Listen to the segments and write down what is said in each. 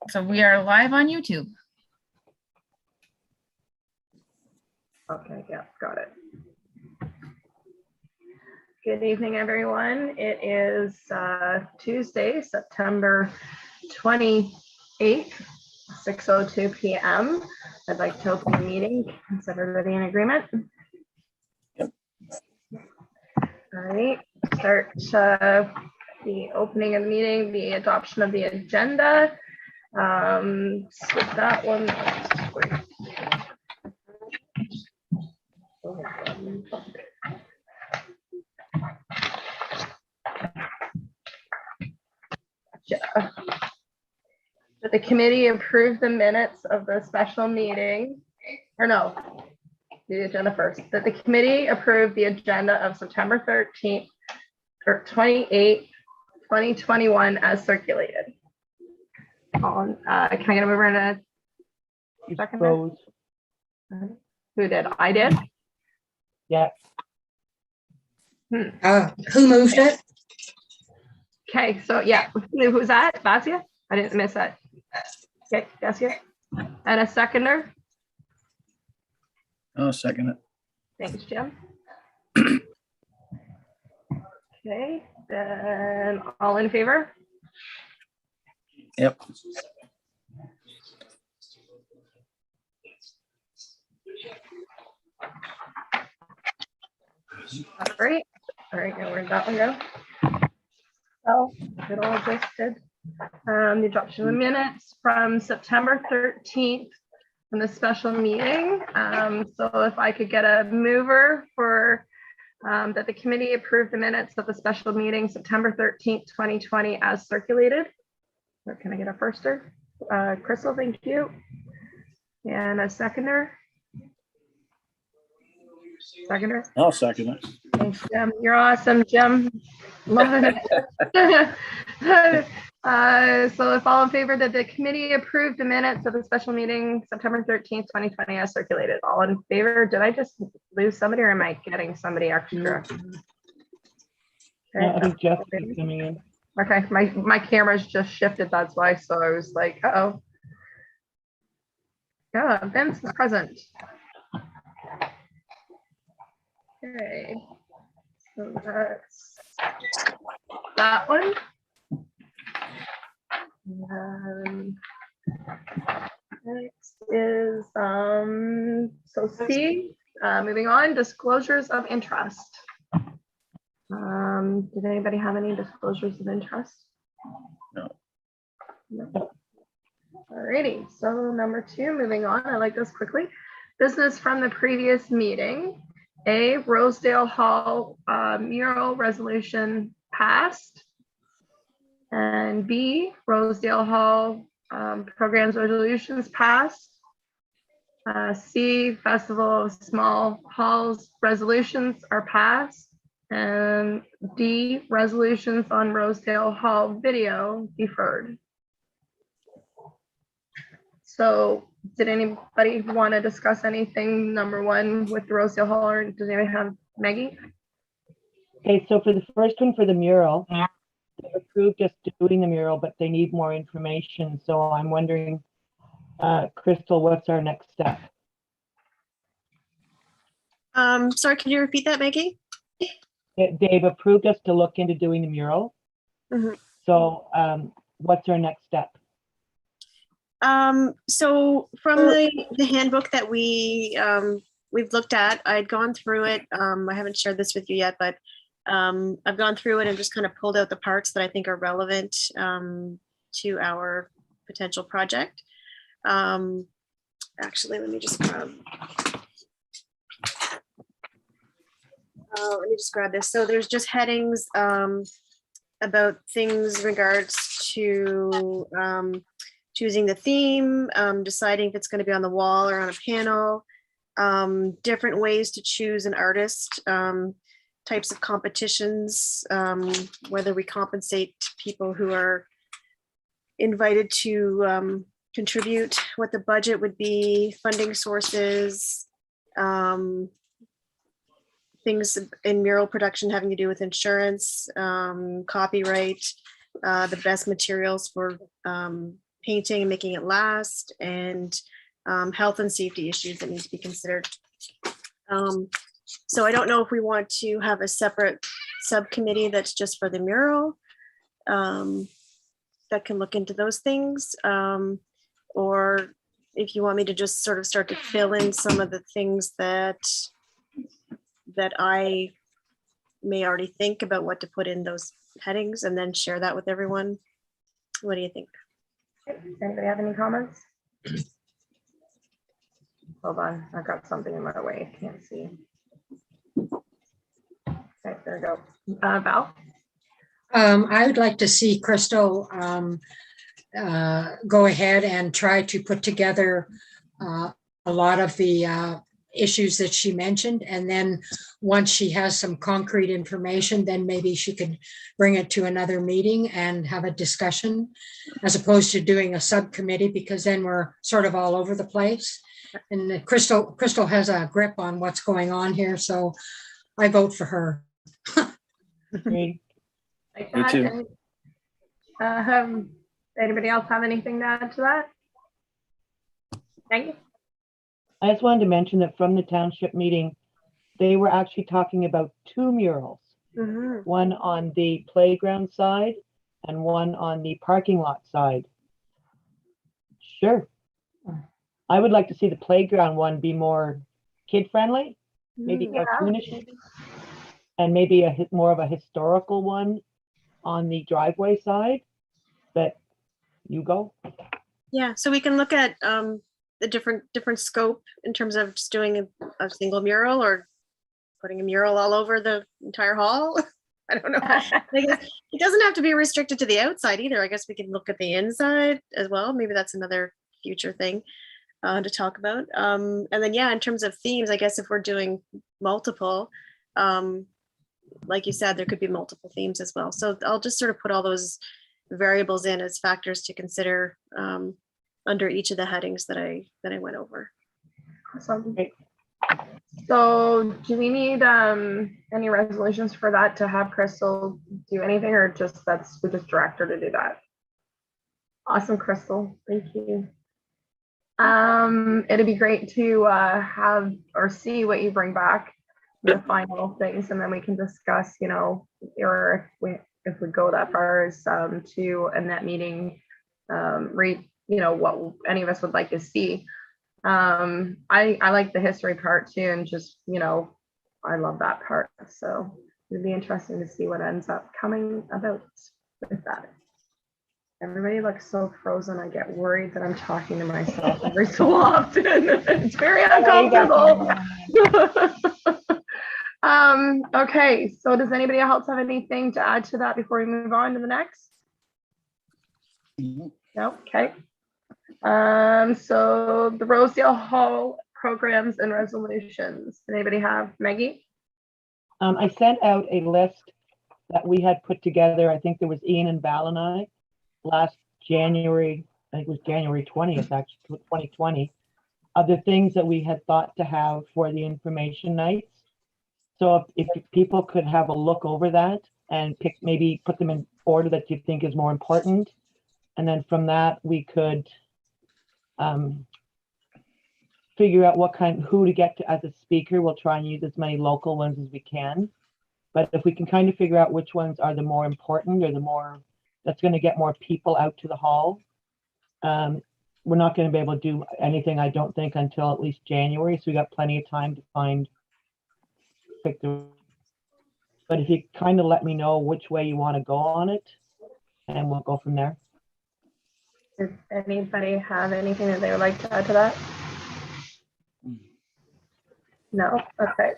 So we are live on YouTube. Okay, yeah, got it. Good evening, everyone. It is Tuesday, September 28th, 6:02 p.m. I'd like to open the meeting. Is everybody in agreement? Yep. All right, start the opening of the meeting, the adoption of the agenda. So that one. That the committee approved the minutes of the special meeting, or no, the agenda first. That the committee approved the agenda of September 13th or 28th, 2021 as circulated. Can I get a mover in a second? Who did? I did? Yeah. Who moved it? Okay, so yeah, who's that? Basia? I didn't miss that. Okay, Basia. And a seconder? I'll second it. Thanks, Jim. Okay, then all in favor? Yep. All right, now where'd that one go? Oh, it all just did. The adoption of the minutes from September 13th from the special meeting. So if I could get a mover for that the committee approved the minutes of the special meeting September 13th, 2020 as circulated. Or can I get a firster? Crystal, thank you. And a seconder? Seconder? I'll second it. Thanks, Jim. You're awesome, Jim. Love it. So if all in favor that the committee approved the minutes of the special meeting September 13th, 2020 as circulated. All in favor? Did I just lose somebody or am I getting somebody extra? Okay, I think Jeff is coming in. Okay, my camera's just shifted, that's why. So I was like, uh-oh. Yeah, Vince is present. Okay, so that's that one. Next is so C, moving on, disclosures of interest. Did anybody have any disclosures of interest? No. Alrighty, so number 2, moving on, I like this quickly. Business from the previous meeting. A, Rosedale Hall mural resolution passed. And B, Rosedale Hall programs resolutions passed. C, Festival of Small Halls resolutions are passed. And D, resolutions on Rosedale Hall video deferred. So did anybody want to discuss anything, number 1, with the Rosedale Hall, or does anybody have Maggie? Okay, so for the first one, for the mural, they approved just doing the mural, but they need more information. So I'm wondering, Crystal, what's our next step? Sorry, can you repeat that, Maggie? They've approved us to look into doing the mural. Mhm. So what's our next step? So from the handbook that we've looked at, I'd gone through it. I haven't shared this with you yet, but I've gone through it and just kind of pulled out the parts that I think are relevant to our potential project. Actually, let me just grab this. So there's just headings about things in regards to choosing the theme, deciding if it's going to be on the wall or on a panel, different ways to choose an artist, types of competitions, whether we compensate people who are invited to contribute, what the budget would be, funding sources, things in mural production having to do with insurance, copyright, the best materials for painting and making it last, and health and safety issues that need to be considered. So I don't know if we want to have a separate subcommittee that's just for the mural that can look into those things, or if you want me to just sort of start to fill in some of the things that I may already think about what to put in those headings and then share that with everyone. What do you think? Does anybody have any comments? Hold on, I've got something in my way, can't see. Okay, there we go. Val? I would like to see Crystal go ahead and try to put together a lot of the issues that she mentioned. And then once she has some concrete information, then maybe she could bring it to another meeting and have a discussion, as opposed to doing a subcommittee, because then we're sort of all over the place. And Crystal has a grip on what's going on here, so I vote for her. Agreed. Like Me that? too. Anybody else have anything to add to that? Thank you. I just wanted to mention that from the township meeting, they were actually talking about 2 murals, Mhm. one on the playground side and one on the parking lot side. Sure. I would like to see the playground one be more kid-friendly, maybe Yeah. cartoonish, and maybe more of a historical one on the driveway side. But you go. Yeah, so we can look at the different scope in terms of just doing a single mural or putting a mural all over the entire hall. I don't know. It doesn't have to be restricted to the outside either. I guess we can look at the inside as well. Maybe that's another future thing to talk about. And then, yeah, in terms of themes, I guess if we're doing multiple, like you said, there could be multiple themes as well. So I'll just sort of put all those variables in as factors to consider under each of the headings that I went over. Awesome. Great. So do we need any resolutions for that to have Crystal do anything, or just we just direct her to do that? Awesome, Crystal. Thank you. It'd be great to have or see what you bring back, the final things, and then we can discuss, or if we go that far as to a net meeting, read, what any of us would like to see. I like the history part too, and just, I love that part. So it'd be interesting to see what ends up coming about with that. Everybody looks so frozen. I get worried that I'm talking to myself every so often. It's very uncomfortable. Okay, so does anybody else have anything to add to that before we move on to the next? Mhm. No, okay. So the Rosedale Hall programs and resolutions. Anybody have? Maggie? I sent out a list that we had put together. I think there was Ian and Val and I last January. I think it was January 20th, actually, 2020, of the things that we had thought to have for the information nights. So if people could have a look over that and maybe put them in order that you think is more important. And then from that, we could figure out who to get to as a speaker. We'll try and use as many local ones as we can. But if we can kind of figure out which ones are the more important, or that's going to get more people out to the hall, we're not going to be able to do anything, I don't think, until at least January. So we got plenty of time to pick the. But if you kind of let me know which way you want to go on it, and we'll go from there. Does anybody have anything that they would like to add to that? No? Okay.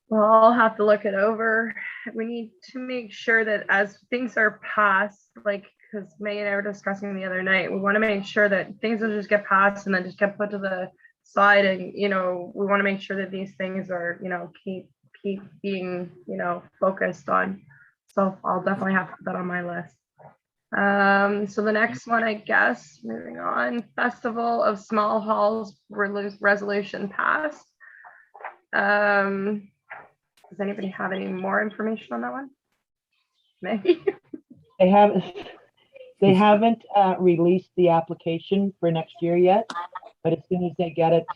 Well, I'll have to look it over. We need to make sure that as things are passed, because May and I were discussing the other night, we want to make sure that things will just get passed and then just get put to the side, and we want to make sure that these things are keep being focused on. So I'll definitely have to put that on my list. So the next one, I guess, moving on, Festival of Small Halls resolution passed. Does anybody have any more information on that one? Maggie? They haven't, they haven't released the application for next year yet, but as soon as they get it,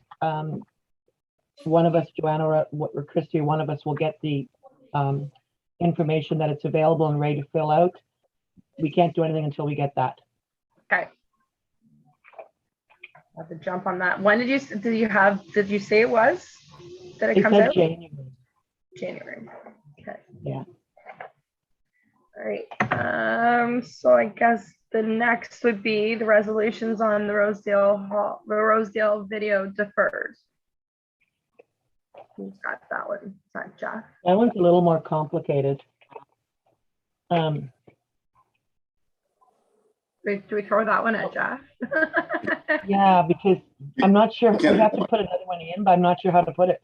one of us, Joanna or Christy, one of us will get the information that it's available and ready to fill out. We can't do anything until we get that. Okay. I'll have to jump on that. When did you say it was? That it They comes said out? January. January. Okay. Yeah. All right. So I guess the next would be the resolutions on the Rosedale video deferred. Who's got that one? Is that Jeff? That one's a little more complicated. Do we throw that one at Jeff? Yeah, because I'm not sure, we Can- have to put another one in, but I'm not sure how to put it.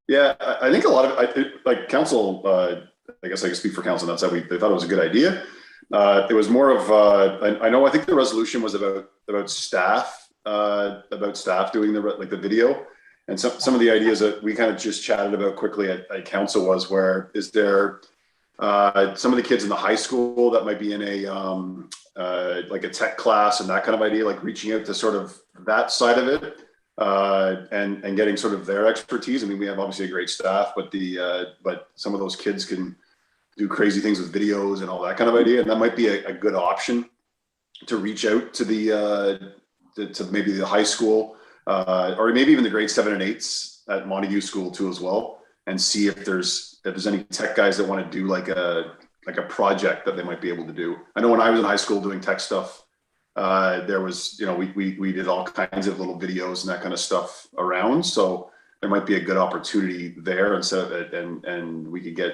Yeah, I think a lot of like council. I guess I can speak for council. That's how they thought it was a good idea. It was more of I think the resolution was about staff doing the video, and some of the ideas that we kind of just chatted about quickly at council was where is there some of the kids in the high school that might be in a like a tech class and that kind of idea, like reaching out to sort of that side of it. And getting sort of their expertise. I mean, we have obviously a great staff, but but some of those kids can do crazy things with videos and all that kind of idea. And that might be a good option to reach out to to maybe the high school, or maybe even the grade 7 and 8s at Montague School too as well, and see if there's any tech guys that want to do like a project that they might be able to do. I know when I was in high school doing tech stuff, there was, we did all kinds of little videos and that kind of stuff around. So there might be a good opportunity there, and we could get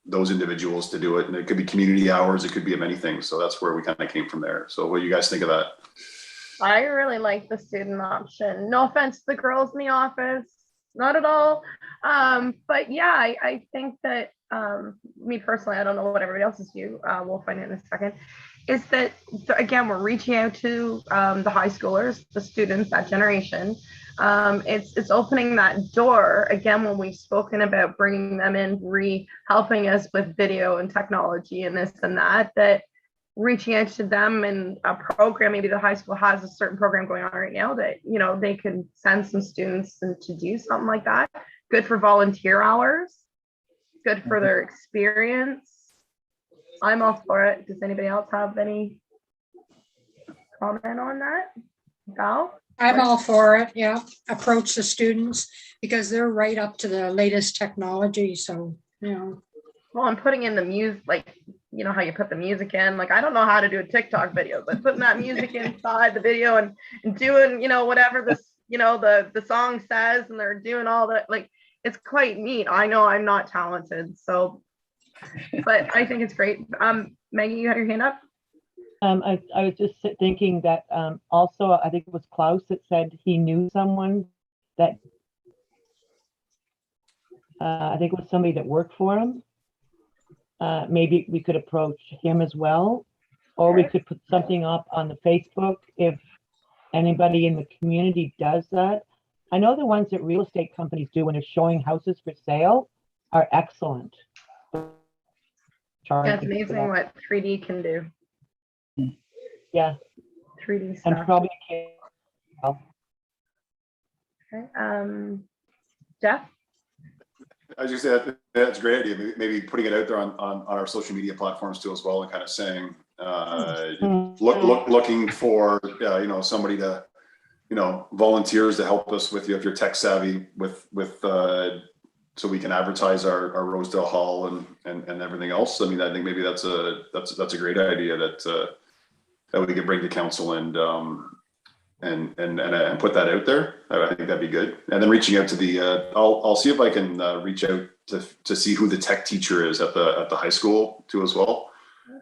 those individuals to do it. And it could be community hours. It could be of many things. So that's where we kind of came from there. So what do you guys think of that? I really like the student option. No offense to the girls in the office, not at all. But yeah, I think that me personally, I don't know what everybody else's view. We'll find out in a second. Is that, again, we're reaching out to the high schoolers, the students, that generation. It's opening that door, again, when we've spoken about bringing them in, helping us with video and technology and this and that reaching out to them and a program, maybe the high school has a certain program going on right now that, they can send some students and to do something like that. Good for volunteer hours, good for their experience. I'm all for it. Does anybody else have any comment on that? Val? I'm all for it, yeah. Approach the students because they're right up to the latest technology, so, Well, I'm putting in the music, like, how you put the music in. Like, I don't know how to do a TikTok video, but putting that music inside the video and doing, whatever this, the song says, and they're doing all that, like, it's quite neat. I know I'm not talented, so, but I think it's great. Maggie, you had your hand up? I was just thinking that also, I think it was Klaus that said he knew someone that, I think it was somebody that worked for him. Maybe we could approach him as well, or we could put something up on the Facebook if anybody in the community does that. I know the ones that real estate companies do when they're showing houses for sale are excellent. Yeah, it's amazing what 3D can do. Yeah. 3D And stuff. probably Okay. Jeff? I was just say that's a great idea. Maybe putting it out there on our social media platforms too as well, and kind of saying, looking for somebody to, volunteers to help us with you if you're tech savvy with so we can advertise our Rosedale Hall and everything else. I mean, I think maybe that's a great idea that we could bring to council and put that out there. I think that'd be good. And then reaching out to the, I'll see if I can reach out to see who the tech teacher is at the high school too as well,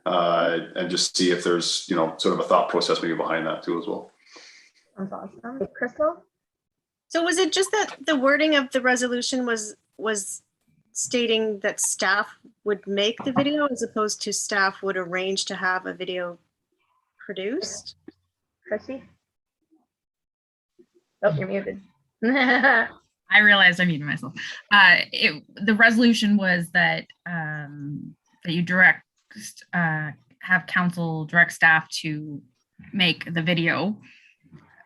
and just see if there's sort of a thought process maybe behind that too as well. That's awesome. Crystal? So was it just that the wording of the resolution was stating that staff would make the video as opposed to staff would arrange to have a video produced? Chrissy? Oh, you're muted. I realized I muted myself. The resolution was that that you have council direct staff to make the video,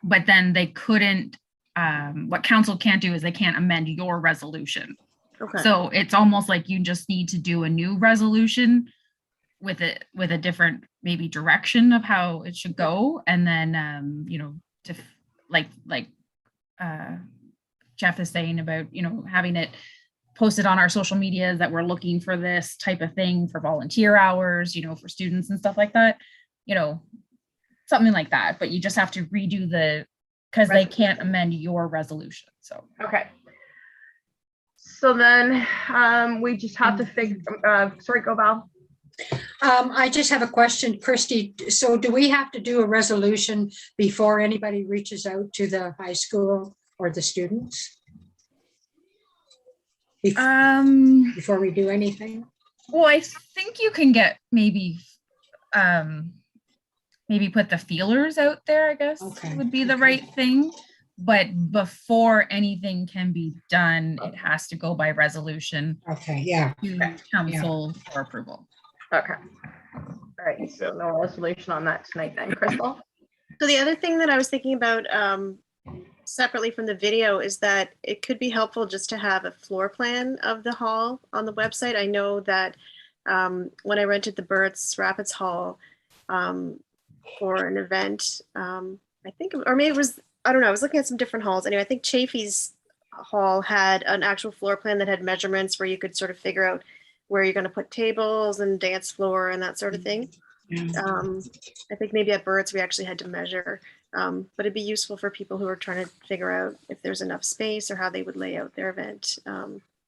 but then they couldn't, what council can't do is they can't amend your resolution. Okay. So it's almost like you just need to do a new resolution with a different maybe direction of how it should go. And then, to Jeff is saying about, having it posted on our social medias that we're looking for this type of thing for volunteer hours, for students and stuff like that, something like that. But you just have to redo because they can't amend your resolution. So. Okay. So then we just have to figure, sorry, go Val. I just have a question, Christy. So do we have to do a resolution before anybody reaches out to the high school or the students? Before we do anything? Well, I think you can get maybe put the feelers out there, I guess would be the right thing. But before anything can be done, it has to go by resolution. Okay, yeah. To council for approval. Okay. All right, so no resolution on that tonight then, Crystal? So the other thing that I was thinking about separately from the video is that it could be helpful just to have a floor plan of the hall on the website. I know that when I rented the Burt's Rapids Hall for an event, I think, or maybe it was, I don't know, I was looking at some different halls. Anyway, I think Chafee's hall had an actual floor plan that had measurements where you could sort of figure out where you're going to put tables and dance floor and that sort of thing. I think maybe at Burt's we actually had to measure, but it'd be useful for people who are trying to figure out if there's enough space or how they would lay out their event.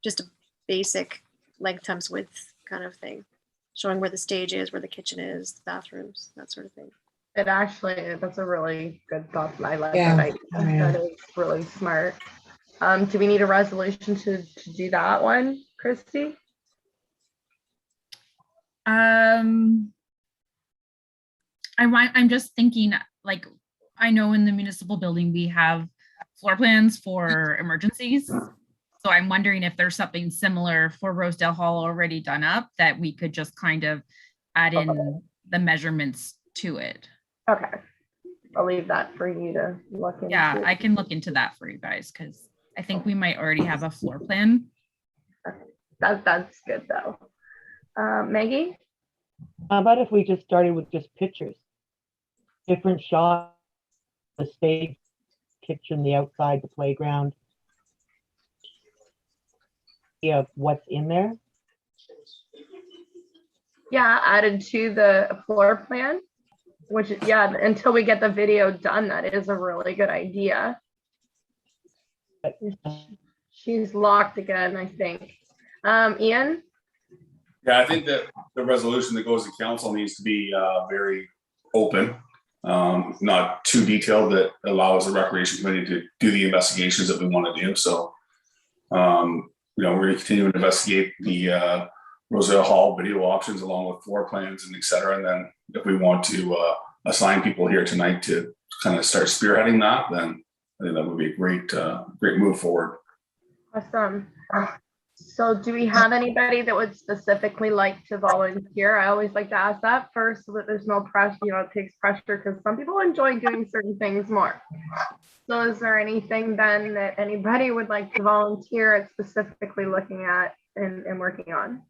Just a basic length times width kind of thing, showing where the stage is, where the kitchen is, the bathrooms, that sort of thing. It actually, that's a really good thought. I like Yeah. that. That is really smart. Do we need a resolution to do that one, Christy? I'm just thinking, like, I know in the municipal building we have floor plans for emergencies. So I'm wondering if there's something similar for Rosedale Hall already done up that we could just kind of add in the measurements to it. Okay. I'll leave that for you to look into. Yeah, I can look into that for you guys because I think we might already have a floor plan. That's good though. Maggie? How about if we just started with just pictures? Different shots, the stage, kitchen, the outside, the playground. Yeah, what's in there? Yeah, added to the floor plan, which, yeah, until we get the video done, that is a really good idea. She's locked again, I think. Ian? Yeah, I think that the resolution that goes to council needs to be very open, not too detailed, that allows the recreation committee to do the investigations that we want to do. So, we're going to continue to investigate the Rosedale Hall video options along with floor plans and et cetera. And then if we want to assign people here tonight to kind of start spearheading that, then I think that would be a great move forward. Awesome. So do we have anybody that would specifically like to volunteer? I always like to ask that first so that there's no pressure, it takes pressure because some people enjoy doing certain things more. So is there anything then that anybody would like to volunteer at specifically looking at and working on?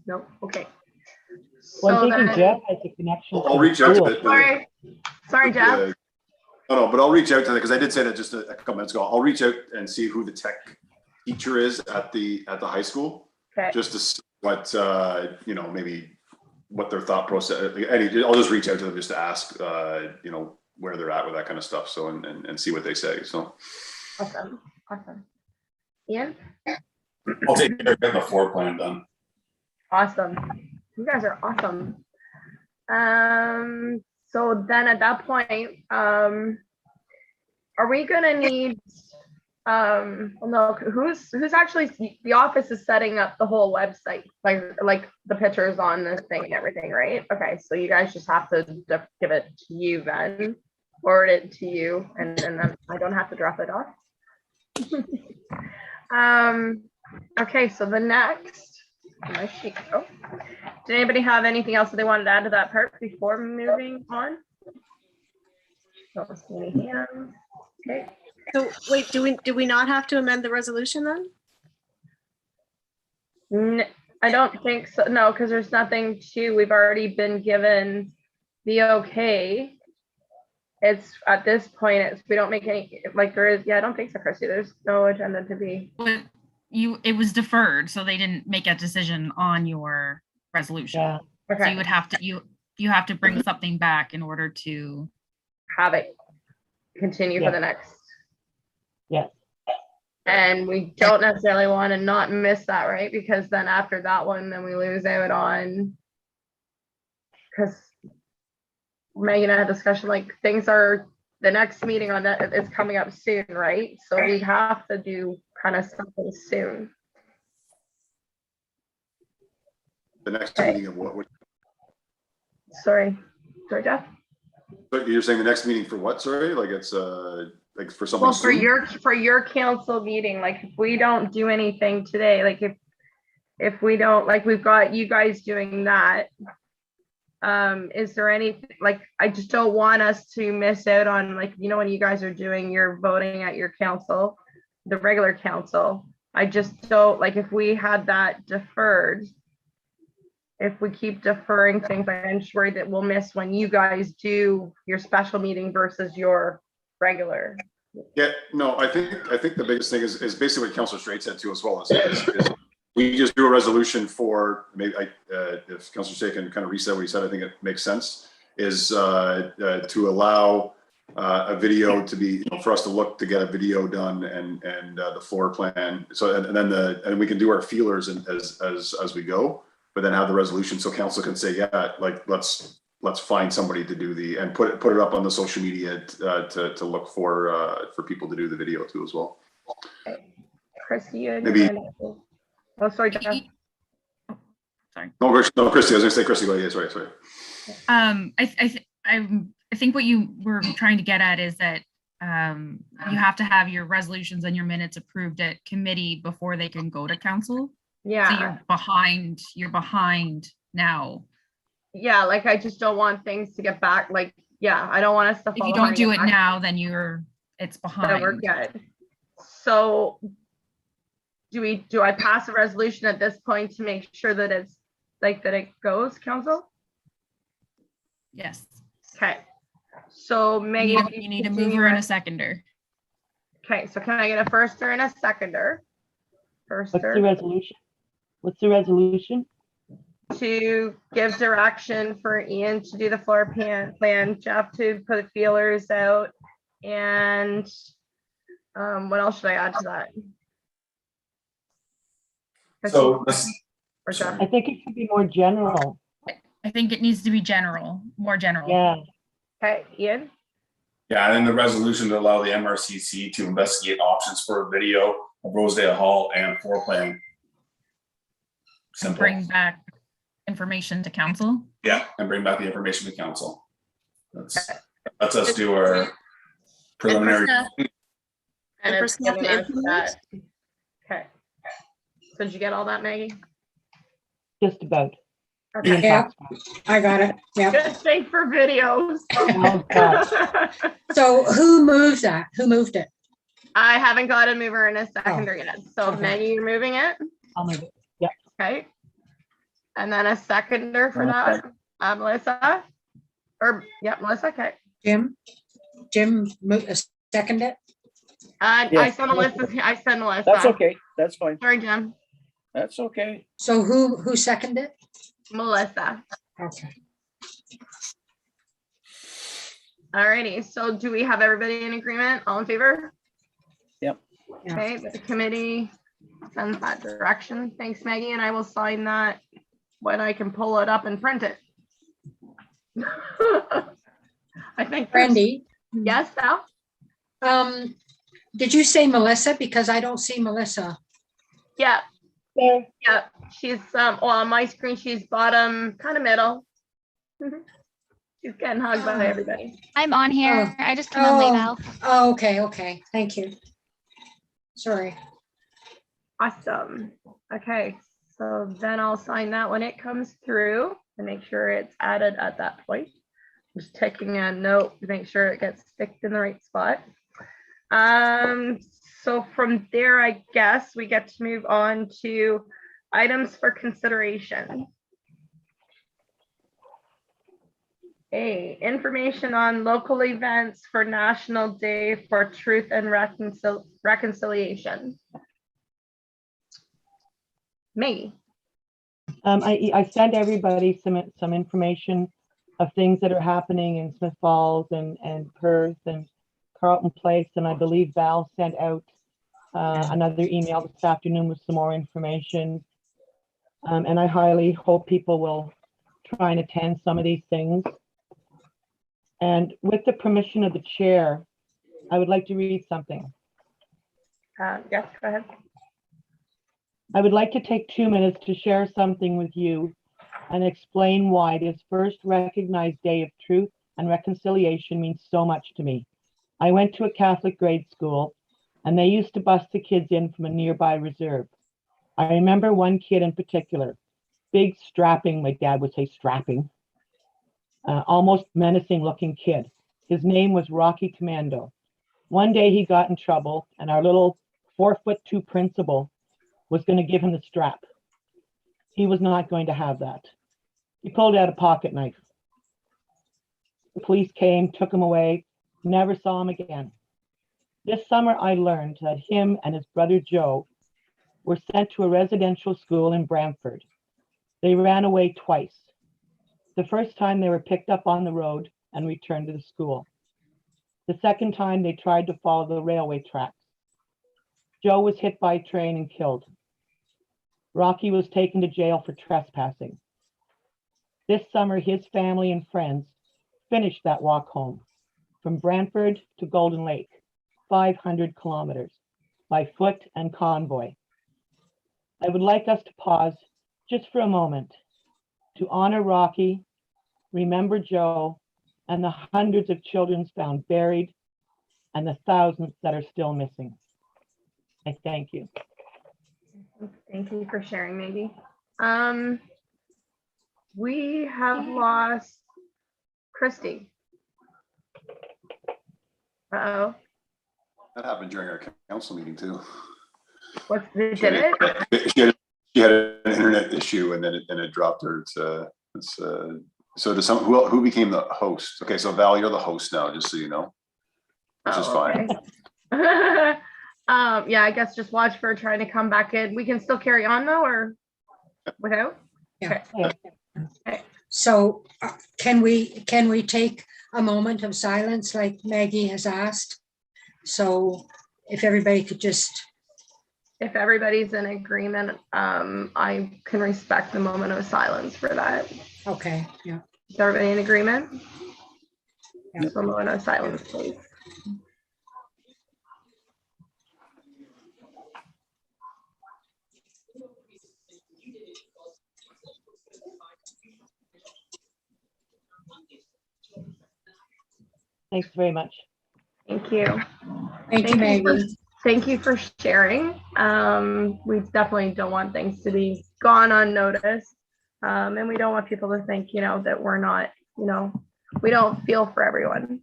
Nope. Okay. Well, So I'm thinking then, Jeff has a connection. I'll to reach the out to school. sorry, Jeff. No, but I'll reach out to them because I did say that just a couple minutes ago. I'll reach out and see who the tech teacher is at the high school, Okay. just to see what maybe what their thought process. I'll just reach out to them just to ask where they're at with that kind of stuff. So and see what they say. So Awesome. Ian? I'll take care of the floor plan done. Awesome. You guys are awesome. So then at that point, are we gonna need, who's actually, the office is setting up the whole website, like the pictures on this thing and everything, right? Okay, so you guys just have to give it to you then, forward it to you, and then I don't have to drop it off. Okay, so the next, my sheet. Oh, did anybody have anything else that they wanted to add to that part before moving on? Don't see any hands. Okay. So wait, do we not have to amend the resolution then? I don't think so. No, because there's nothing to, we've already been given the okay. It's at this point, it's, we don't make any, like there is, yeah, I don't think so, Chrissy. There's no agenda to be. But it was deferred, so they didn't make a decision on your resolution. Yeah. So Okay, you would have to, you have to bring something back in order to, have it continue for Yeah. the next. Yes. And we don't necessarily want to not miss that, right? Because then after that one, then we lose out on, because Megan and I had a discussion, like things are, the next meeting on that is coming up soon, right? So we have to do kind of something soon. The next Okay. meeting of what? Sorry, Jeff? But you're saying the next meeting for what? Sorry, like it's like for something. Well, for soon? your council meeting, like if we don't do anything today, like if we don't, like we've got you guys doing that. Is there any, like, I just don't want us to miss out on, like, you know, when you guys are doing your voting at your council, the regular council, I just don't, like, if we had that deferred, if we keep deferring things, I'm just worried that we'll miss when you guys do your special meeting versus your regular. Yeah, no, I think the biggest thing is basically what Councillor Straight said to as well is we just do a resolution for, maybe if Councillor Straight can kind of reset what he said, I think it makes sense, is to allow a video to be, you know, for us to look to get a video done and the floor plan. So and then we can do our feelers as we go, but then have the resolution so council can say, yeah, like let's find somebody to do and put it up on the social media to look for people to do the video too as well. Christy, you had Maybe- your hand up. Oh, sorry, Jeff. sorry. No, Christy, I was gonna say Christy, go ahead. Sorry. I think what you were trying to get at is that you have to have your resolutions and your minutes approved at committee before they can go to council. So Yeah, you're behind now. yeah, like I just don't want things to get back, like, yeah, I don't want us to If fall you don't behind do and it get back. now, then it's Then we're behind. good. So do I pass a resolution at this point to make sure that it's like that it goes, council? Yes. Okay. So Maggie, if You need a continue mover and a with- seconder. Okay, so can I get a firster and a seconder? What's the Firster resolution? What's the resolution? to give direction for Ian to do the floor plan, Jeff to put feelers out, and what else should I add to that? So Or Jeff? I think it should be more general. I think it needs to be more general. Yeah. Okay, Ian? yeah, and then the resolution to allow the MRCC to investigate options for a video of Rosedale Hall and floor plan. And Simple. bring back information to council. Yeah, and bring back the information to council. Lets us do our preliminary. And for it's staff to giving us implement? that. Okay. So did you get all that, Maggie? Just about. Okay. Yeah. I got it. Yeah. Good thing for videos. Oh, God. So who moved that? Who moved it? I haven't got a mover and a seconder yet. So Okay. Maggie, you're moving it, I'll move it. okay? And then a seconder for that, Melissa? Or, yeah, Melissa, okay. Jim second it? I Yes. said Melissa, I said Melissa. That's okay. That's fine. Sorry, Jim. That's okay. So who seconded it? Melissa. Okay. Alrighty, so do we have everybody in agreement? All in favor? Yep. Yeah. Okay, the committee sends that direction. Thanks, Maggie, and I will sign that when I can pull it up and print it. I think. Brandy, Yes, Val? did you say Melissa? Because I don't see Melissa. Yeah, There. yeah, she's, well, on my screen, she's bottom, kind of middle. She's getting hugged by everybody. I'm on here. Oh. I just came on late, Oh. Val. Oh, okay. Thank you. Sorry. Awesome. Okay, so then I'll sign that when it comes through and make sure it's added at that point. Just taking a note to make sure it gets sticked in the right spot. So from there, I guess we get to move on to items for consideration. A, information on local events for National Day for Truth and Reconciliation. Me. I sent everybody some information of things that are happening in Smith Falls and Perth and Carlton Place, and I believe Val sent out another email this afternoon with some more information. And I highly hope people will try and attend some of these things. And with the permission of the chair, I would like to read something. Yes, go ahead. I would like to take 2 minutes to share something with you and explain why this first recognized day of truth and reconciliation means so much to me. I went to a Catholic grade school, and they used to bus the kids in from a nearby reserve. I remember one kid in particular, big strapping, my dad would say strapping, almost menacing looking kid. His name was Rocky Commando. One day he got in trouble, and our little 4'2" principal was going to give him the strap. He was not going to have that. He pulled out a pocket knife. The police came, took him away, never saw him again. This summer, I learned that him and his brother Joe were sent to a residential school in Brantford. They ran away twice. The first time they were picked up on the road and returned to the school. The second time they tried to follow the railway tracks. Joe was hit by a train and killed. Rocky was taken to jail for trespassing. This summer, his family and friends finished that walk home from Brantford to Golden Lake, 500 kilometers by foot and convoy. I would like us to pause just for a moment to honor Rocky, remember Joe, and the hundreds of children found buried and the thousands that are still missing. I thank you. Thank you for sharing, Maggie. We have lost Christy. Uh-oh. That happened during our council meeting too. What did it? She had an internet issue and then it dropped her. So to some who became the host? Okay, so Val, you're the host now, just so you know, which is fine. Okay. Yeah, I guess just watch for trying to come back in. We can still carry on though, or without? Yeah. Okay. So can we take a moment of silence like Maggie has asked? So if everybody could just. If everybody's in agreement, I can respect the moment of silence for that. Okay, yeah. Is everybody in agreement? Yeah. So a moment of silence, please. Thanks very much. Thank you. Thank you, Maggie. Thank you for sharing. We definitely don't want things to be gone unnoticed. And we don't want people to think, that we're not, we don't feel for everyone.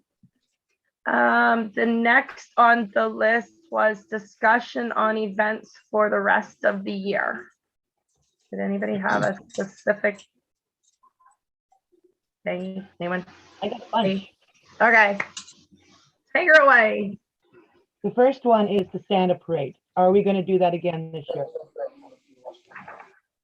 The next on the list was discussion on events for the rest of the year. Did anybody have a specific thing? Anyone? I got a bunch. Okay. Take her away. The first one is the Santa Parade. Are we going to do that again this year?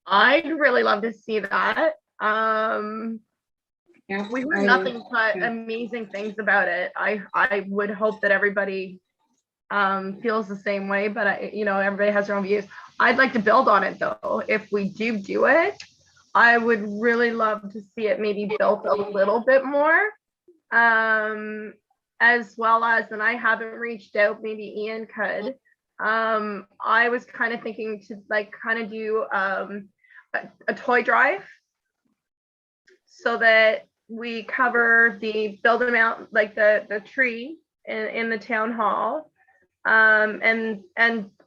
I'd really love to see that. Yeah, We heard nothing but amazing things about it. I would hope that everybody feels the same way, but everybody has their own views. I'd like to build on it though. If we do it, I would really love to see it maybe built a little bit more. As well as, and I haven't reached out, maybe Ian could. I was kind of thinking to do a toy drive so that we cover build them out like the tree in the town hall, and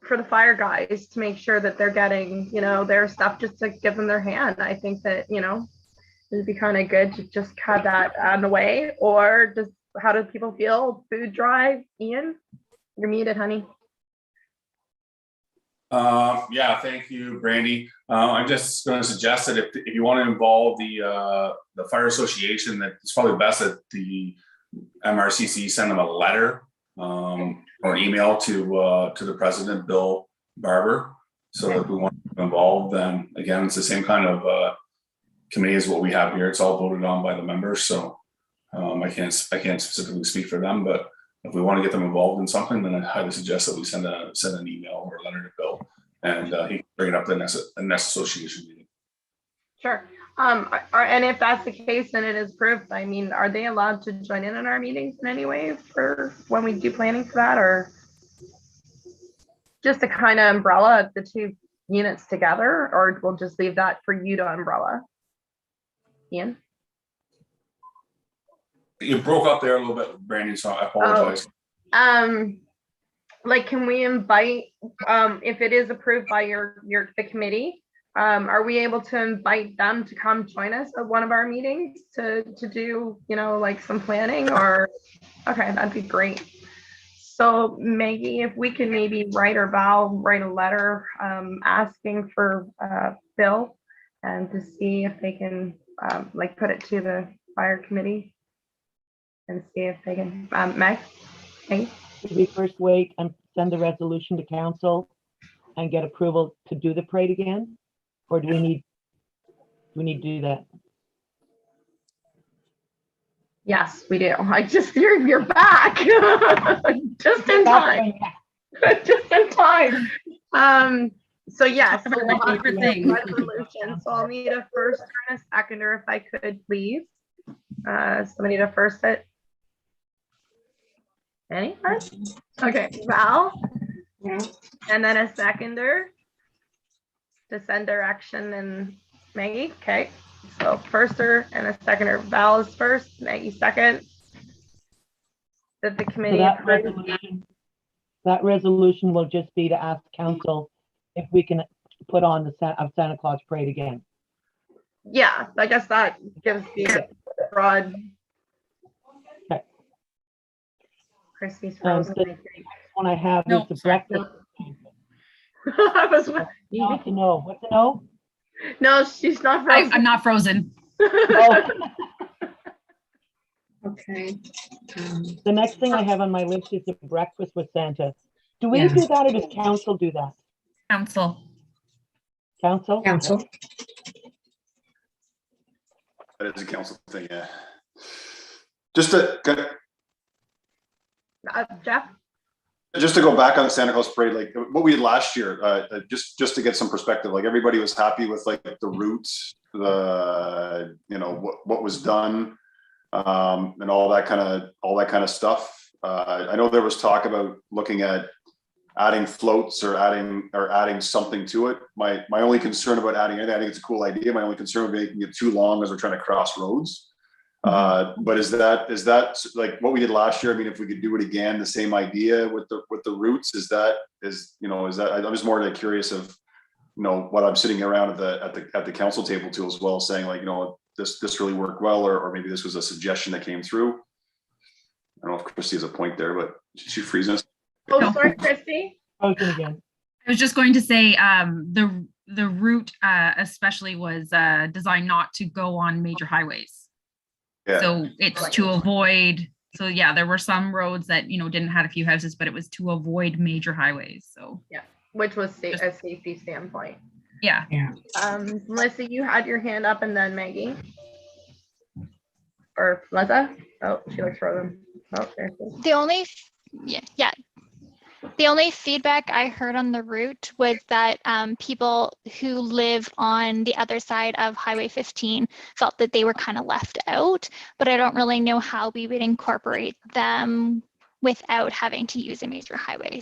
for the fire guys to make sure that they're getting, their stuff, just to give them their hand. I think that, it'd be kind of good to just have that out of the way. Or just, how do people feel? Food drive? Ian, you're muted, honey. Yeah, thank you, Brandy. I'm just going to suggest that if you want to involve the fire association, that it's probably best that the MRCC send them a letter or an email to the president, Bill Barber. So that if we want to involve, then again, it's the same kind of committee as what we have here. It's all voted on by the members. So I can't specifically speak for them, but if we want to get them involved in something, then I highly suggest that we send an email or a letter to Bill, and he can bring it up at the next association meeting. Sure. And if that's the case, then it is approved. I mean, are they allowed to join in on our meetings in any way for when we do planning for that, or just to kind of umbrella the two units together, or we'll just leave that for you to umbrella? Ian? You broke up there a little bit, Brandy, so I apologize. Like, can we invite, if it is approved by the committee, are we able to invite them to come join us at one of our meetings to do, like some planning? Or, okay, that'd be great. So Maggie, if we can maybe write a letter asking for Bill, and to see if they can like put it to the fire committee and see if they can, Meg? Hey? Should we first wait and send the resolution to council and get approval to do the parade again? Or do we need to do that? Yes, we do. I just, you're back. Just in time. Just in time. So yes, Talk about my favorite thing. resolution. So I'll need a first and a seconder, if I could, please. Somebody to first it. Anyone? Okay, Val. Yeah. And then a seconder to send direction, and Maggie. Okay, so firster and a seconder. Val is first, Maggie second. That the So committee. that resolution will just be to ask council if we can put on the Santa Claus parade again. Yeah, I guess that gives the broad. Okay. Christie's The frozen. next one I have No, is the sorry. breakfast. I was, You need to know. What's the no? no, she's not frozen. I'm not frozen. Oh, Okay. the next thing I have on my list is the breakfast with Santa. Do we Yeah. do that, or does council do that? Council. Council? Council. That is a council thing, yeah. Just to Jeff? Just to go back on the Santa Claus parade, like what we did last year, just to get some perspective, like everybody was happy with like the routes, what was done, and all that kind of stuff. I know there was talk about looking at adding floats or adding something to it. My only concern about adding it, I think it's a cool idea. My only concern with making it too long as we're trying to cross roads. But is that like what we did last year? I mean, if we could do it again, the same idea with the routes, is that I'm just more curious of, what I'm sitting around at the council table too, as well, saying like, this really worked well, or maybe this was a suggestion that came through. I don't know if Christy has a point there, but did she freeze us? Oh, sorry, Christy. Motion again. I was just going to say the route especially was designed not to go on major highways. Yeah. So it's to avoid. So yeah, there were some roads that didn't have a few houses, but it was to avoid major highways. So Yeah, which was a safety standpoint. yeah. Melissa, you had your hand up, and then Maggie. Or Melissa? Oh, she looks frozen. Oh, there she is. The only, yeah. The only feedback I heard on the route was that people who live on the other side of Highway 15 felt that they were kind of left out, but I don't really know how we would incorporate them without having to use a major highway.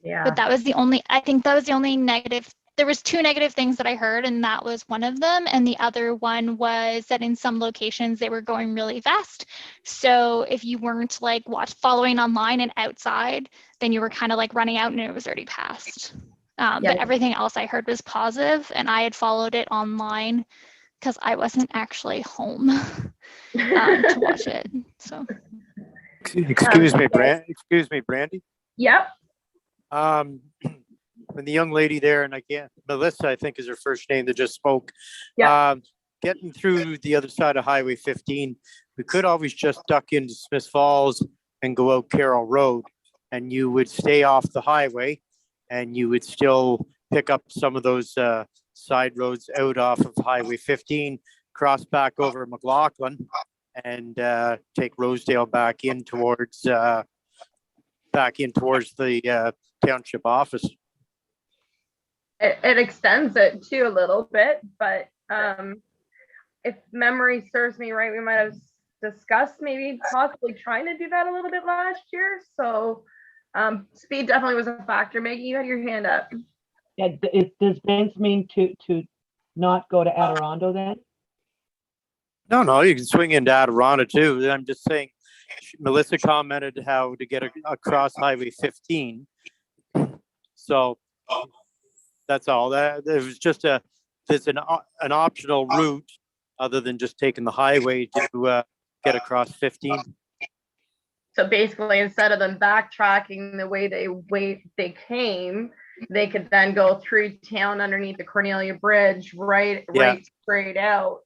Yeah. But I think that was the only negative there was two negative things that I heard, and that was one of them. And the other one was that in some locations they were going really fast. So if you weren't like following online and outside, then you were kind of like running out and it was already passed. But everything else I heard was positive, and I had followed it online because I wasn't actually home to watch it. So excuse me, Brandy. Yep. When the young lady there, and Melissa, I think is her first name that just spoke. Yeah. Getting through the other side of Highway 15, we could always just duck into Smith Falls and go out Carroll Road, and you would stay off the highway, and you would still pick up some of those side roads out off of Highway 15, cross back over McLaughlin, and take Rosedale back in towards the township office. It extends it too a little bit, but if memory serves me right, we might have discussed maybe possibly trying to do that a little bit last year. So speed definitely was a factor. Maggie, you had your hand up. Yeah, does Vince mean to not go to Adirondack then? No, you can swing into Adirondack too. I'm just saying, Melissa commented how to get across Highway 15. So that's all. That it was just there's an optional route other than just taking the highway to get across 15. So basically, instead of them backtracking the way they came, they could then go through town underneath the Cornelia Bridge, right straight out.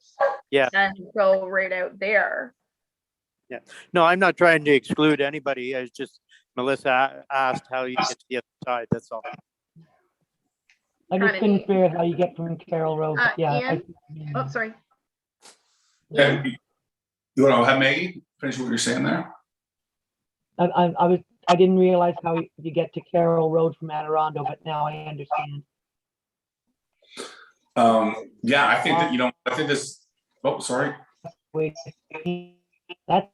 Yeah. And go right out there. Yeah. No, I'm not trying to exclude anybody. It's just Melissa asked how you get to the other side. That's all. I just couldn't figure out how you get from Carroll Road. Ian? Sorry. Okay. You want to have Maggie finish what you're saying there? I didn't realize how you get to Carroll Road from Adirondack, but now I understand. Yeah, I think that, I think this, oh, sorry. Wait, that's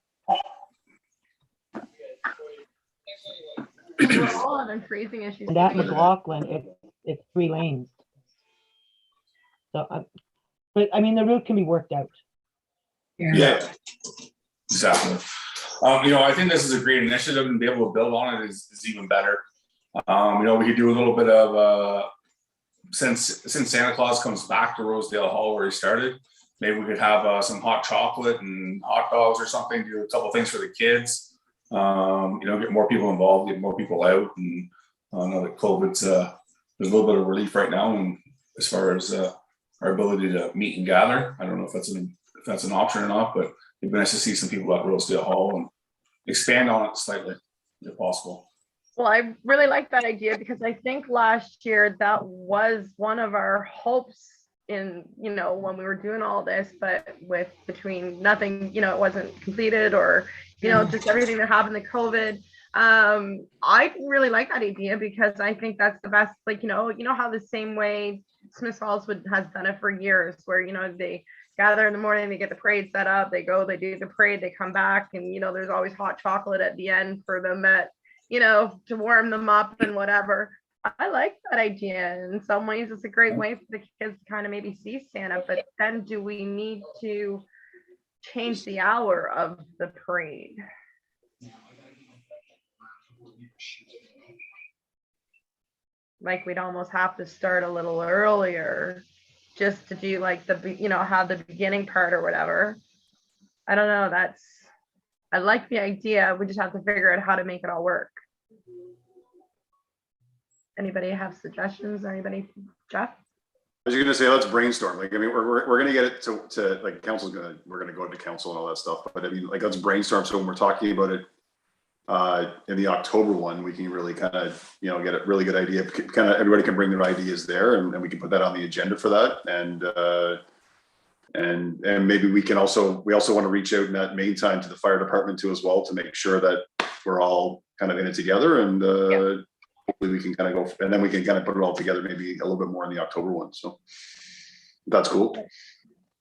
We're all having freezing issues. and at McLaughlin, it's 3 lanes. So, but I mean, the route can be worked out. Yeah, exactly. I think this is a great initiative, and be able to build on it is even better. We could do a little bit of since Santa Claus comes back to Rosedale Hall where he started, maybe we could have some hot chocolate and hot dogs or something, do a couple things for the kids. Get more people involved, get more people out, and I know that COVID's there's a little bit of relief right now, and as far as our ability to meet and gather, I don't know if that's an option or not, but it'd be nice to see some people at Rosedale Hall and expand on it slightly if possible. Well, I really like that idea because I think last year that was one of our hopes in, when we were doing all this, but between nothing, it wasn't completed or, just everything that happened to COVID. I really like that idea because I think that's the best, how the same way Smith Falls has done it for years where, they gather in the morning, they get the parade set up, they go, they do the parade, they come back, and there's always hot chocolate at the end for them to warm them up and whatever. I like that idea. In some ways, it's a great way for the kids to kind of maybe see Santa, but then do we need to change the hour of the parade? Like we'd almost have to start a little earlier just to do like have the beginning part or whatever. I don't know. I like the idea. We just have to figure out how to make it all work. Anybody have suggestions? Or anybody, Jeff? I was going to say, let's brainstorm. We're going to get it to like we're going to go into council and all that stuff. But I mean, let's brainstorm. So when we're talking about it in the October one, we can really kind of, get a really good idea. Kind of everybody can bring their ideas there, and we can put that on the agenda for that. And maybe we also want to reach out in that meantime to the fire department too as well to make sure that we're all kind of in it together, and hopefully we can kind of go, and then we can kind of put it all together maybe a little bit more in the October one. So that's cool.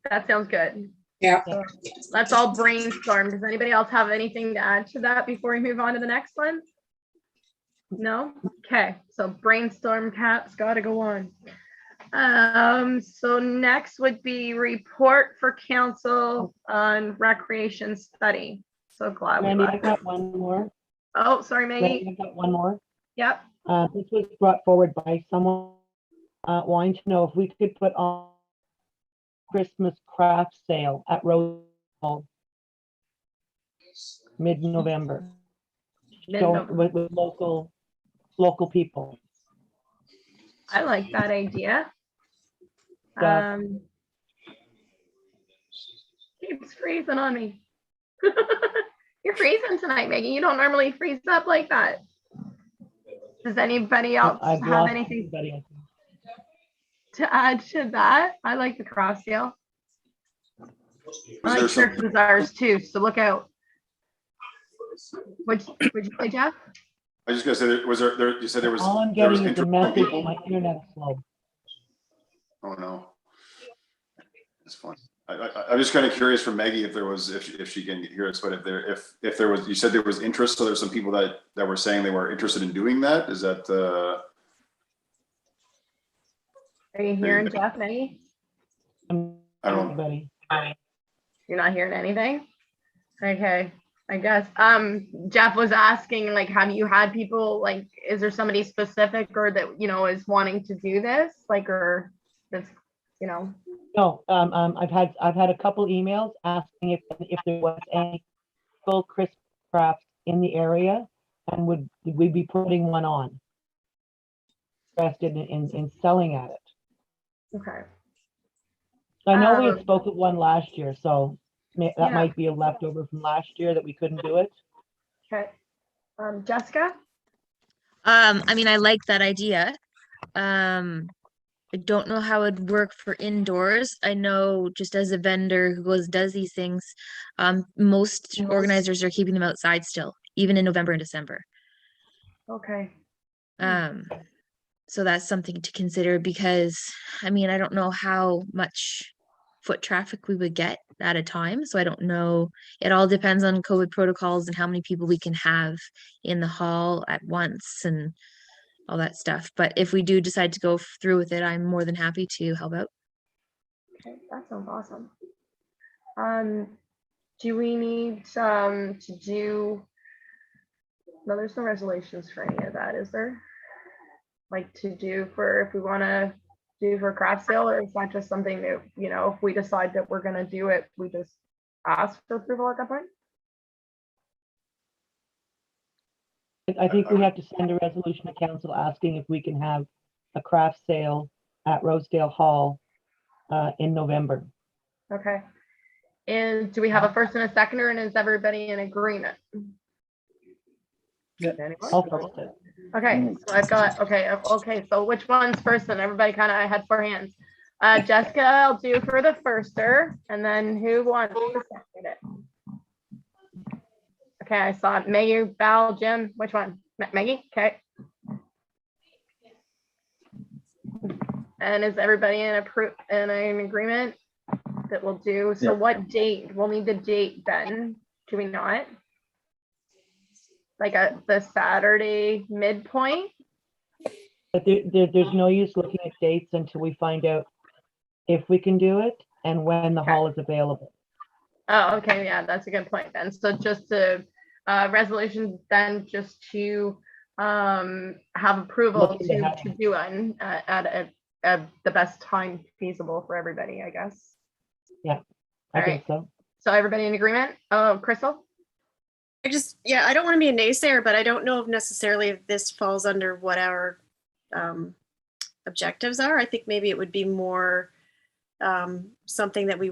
That sounds good. Yeah. So let's all brainstorm. Does anybody else have anything to add to that before we move on to the next one? No? Okay. So brainstorm caps got to go on. So next would be report for council on recreation study. So glad we Randy, left I it. got one more. Oh, sorry, Randy, Maggie. I got one more. Yep. This was brought forward by someone wanting to know if we could put on Christmas craft sale at Rosedale mid-November. Mid-November. With local people. I like that idea. Yeah. Keeps freezing on me. You're freezing tonight, Maggie. You don't normally freeze up like that. Does anybody else I've have lost anything everybody, I think. to add to that? I like the cross sale. Was I there like some- Kirkland's ours too, so look out. Would you say, Jeff? I was just gonna say, was there, you said there was. All I'm there was getting is the interest message, from people? my internet is slow. Oh, no. It's fun. I'm just kind of curious from Maggie if there was, if she can hear us, but if there was, you said there was interest, so there's some people that were saying they were interested in doing that. Is that, Are you hearing Jeff, Maggie? I don't know. Everybody. You're not hearing anything? Okay, I guess. Jeff was asking, like, have you had people, like, is there somebody specific or that, you know, is wanting to do this? Like, or that's, you know, No, I've had a couple emails asking if there was any full Christmas crafts in the area and would we be putting one on? Interested in selling at it. okay. I know we had Um, spoke of one last year, so that Yeah. might be a leftover from last year that we couldn't do it. Okay. Jessica? I mean, I like that idea. I don't know how it'd work for indoors. I know just as a vendor who does these things, most organizers are keeping them outside still, even in November and December. Okay. So that's something to consider because, I mean, I don't know how much foot traffic we would get at a time. So I don't know. It all depends on COVID protocols and how many people we can have in the hall at once and all that stuff. But if we do decide to go through with it, I'm more than happy to help out. Okay, that sounds awesome. Do we need to do, no, there's no resolutions for any of that, is there? Like to do for, if we want to do for craft sale, or is that just something that, you know, if we decide that we're going to do it, we just ask for approval at that point? I think we have to send a resolution to council asking if we can have a craft sale at Rosedale Hall in November. Okay. And do we have a first and a seconder, and is everybody in agreement? Yeah. Anyone? I'll post it. Okay, so I've got, okay, so which one's first? Then everybody kind of, I had four hands. Jessica, I'll do for the firster, and then who wants to second it? Okay, I saw it. Maggie, Val, Jim, which one? Maggie, okay. And is everybody in an agreement that we'll do? So Yeah. what date? We'll need the date then, do we not? Like the Saturday midpoint? But there's no use looking at dates until we find out if we can do it and when the hall is available. Oh, okay, yeah, that's a good point then. So just to resolution then just to have approval Look into to having- do it at the best time feasible for everybody, I guess. Yeah, I All think so. So everybody in agreement? Oh, Crystal? I don't want to be a naysayer, but I don't know if necessarily if this falls under what our objectives are. I think maybe it would be more something that we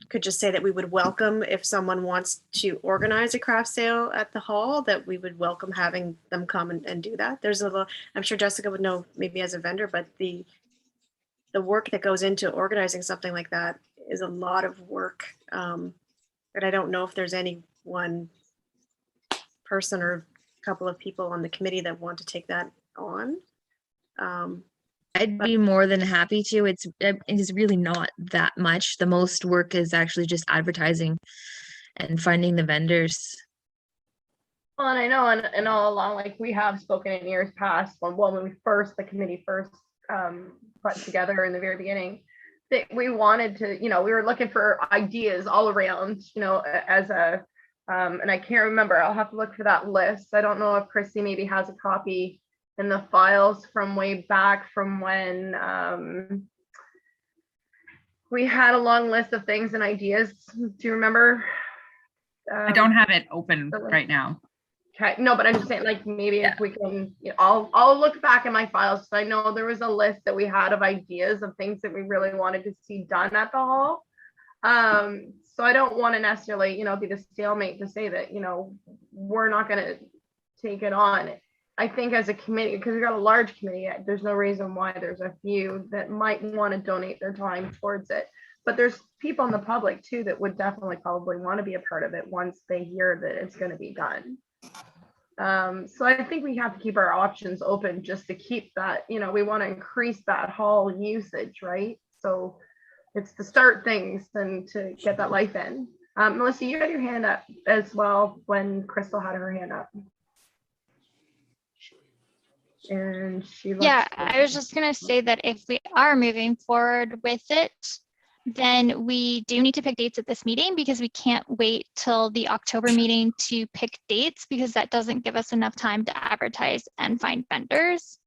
could just say that we would welcome if someone wants to organize a craft sale at the hall, that we would welcome having them come and do that. There's a little, I'm sure Jessica would know maybe as a vendor, but the work that goes into organizing something like that is a lot of work. And I don't know if there's any one person or a couple of people on the committee that want to take that on. I'd be more than happy to. It's really not that much. The most work is actually just advertising and finding the vendors. Well, and I know and all along, like we have spoken in years past when the committee first put together in the very beginning, that we wanted to, we were looking for ideas all around, as a, and I can't remember, I'll have to look for that list. I don't know if Chrissy maybe has a copy in the files from way back from when we had a long list of things and ideas. Do you remember? I don't have it open right now. Okay, no, but I'm just saying, like, maybe if we can, I'll look back in my files. So I know there was a list that we had of ideas of things that we really wanted to see done at the hall. So I don't want to necessarily, be the stalemate to say that, we're not going to take it on. I think as a committee, because we've got a large committee, there's no reason why there's a few that might want to donate their time towards it. But there's people in the public too that would definitely probably want to be a part of it once they hear that it's going to be done. So I think we have to keep our options open just to keep that, we want to increase that hall usage, right? So it's to start things and to get that life in. Melissa, you had your hand up as well when Crystal had her hand up. And she Yeah, I was just going to say that if we are moving forward with it, then we do need to pick dates at this meeting, because we can't wait till the October meeting to pick dates, because that doesn't give us enough time to advertise and find vendors.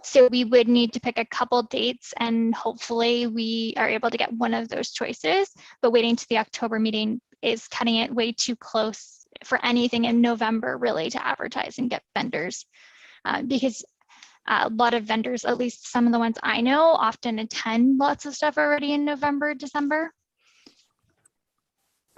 So we would need to pick a couple dates, and hopefully we are able to get one of those choices. But waiting to the October meeting is cutting it way too close for anything in November, really, to advertise and get vendors, because a lot of vendors, at least some of the ones I know, often attend lots of stuff already in November, December.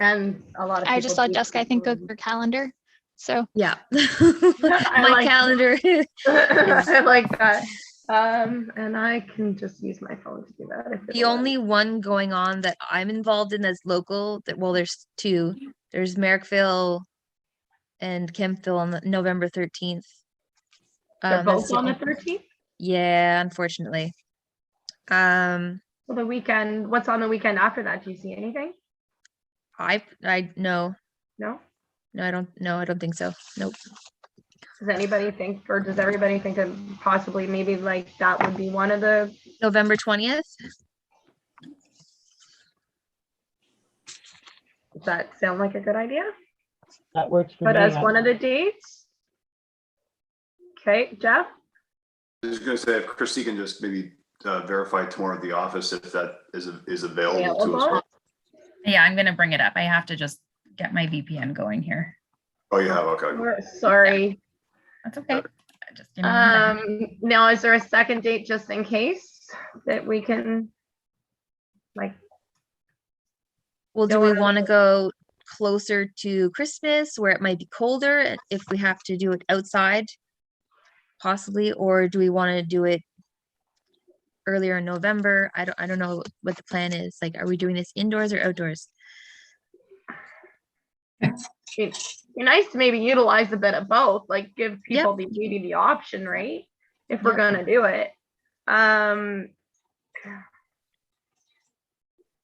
And a lot of I just saw Jessica, I think, go through her calendar. So Yeah. I My like calendar. I like that. And I can just use my phone to do that. The only one going on that I'm involved in that's local, well, there's two. There's Merrickville and Kempville on November 13th. They're That's both on the 13th? Yeah, unfortunately. Well, the weekend, what's on the weekend after that? Do you see anything? I no. No? No, I don't think so. Nope. Does anybody think, or does everybody think that possibly maybe like that would be one of the November 20th? Does that sound like a good idea? That works for But me. as one of the dates? Okay, Jeff? I was going to say, if Christy can just maybe verify tomorrow at the office if that is available to us. Yeah, I'm going to bring it up. I have to just get my VPN going here. Oh, you have? Okay. Sorry. That's okay. Just give me one second. Now, is there a second date just in case that we can, like? Well, do we want to go closer to Christmas where it might be colder if we have to do it outside? Possibly, or do we want to do it earlier in November? I don't know what the plan is. Like, are we doing this indoors or outdoors? It'd be nice to maybe utilize a bit of both, like give people maybe the option, right? If we're gonna do it.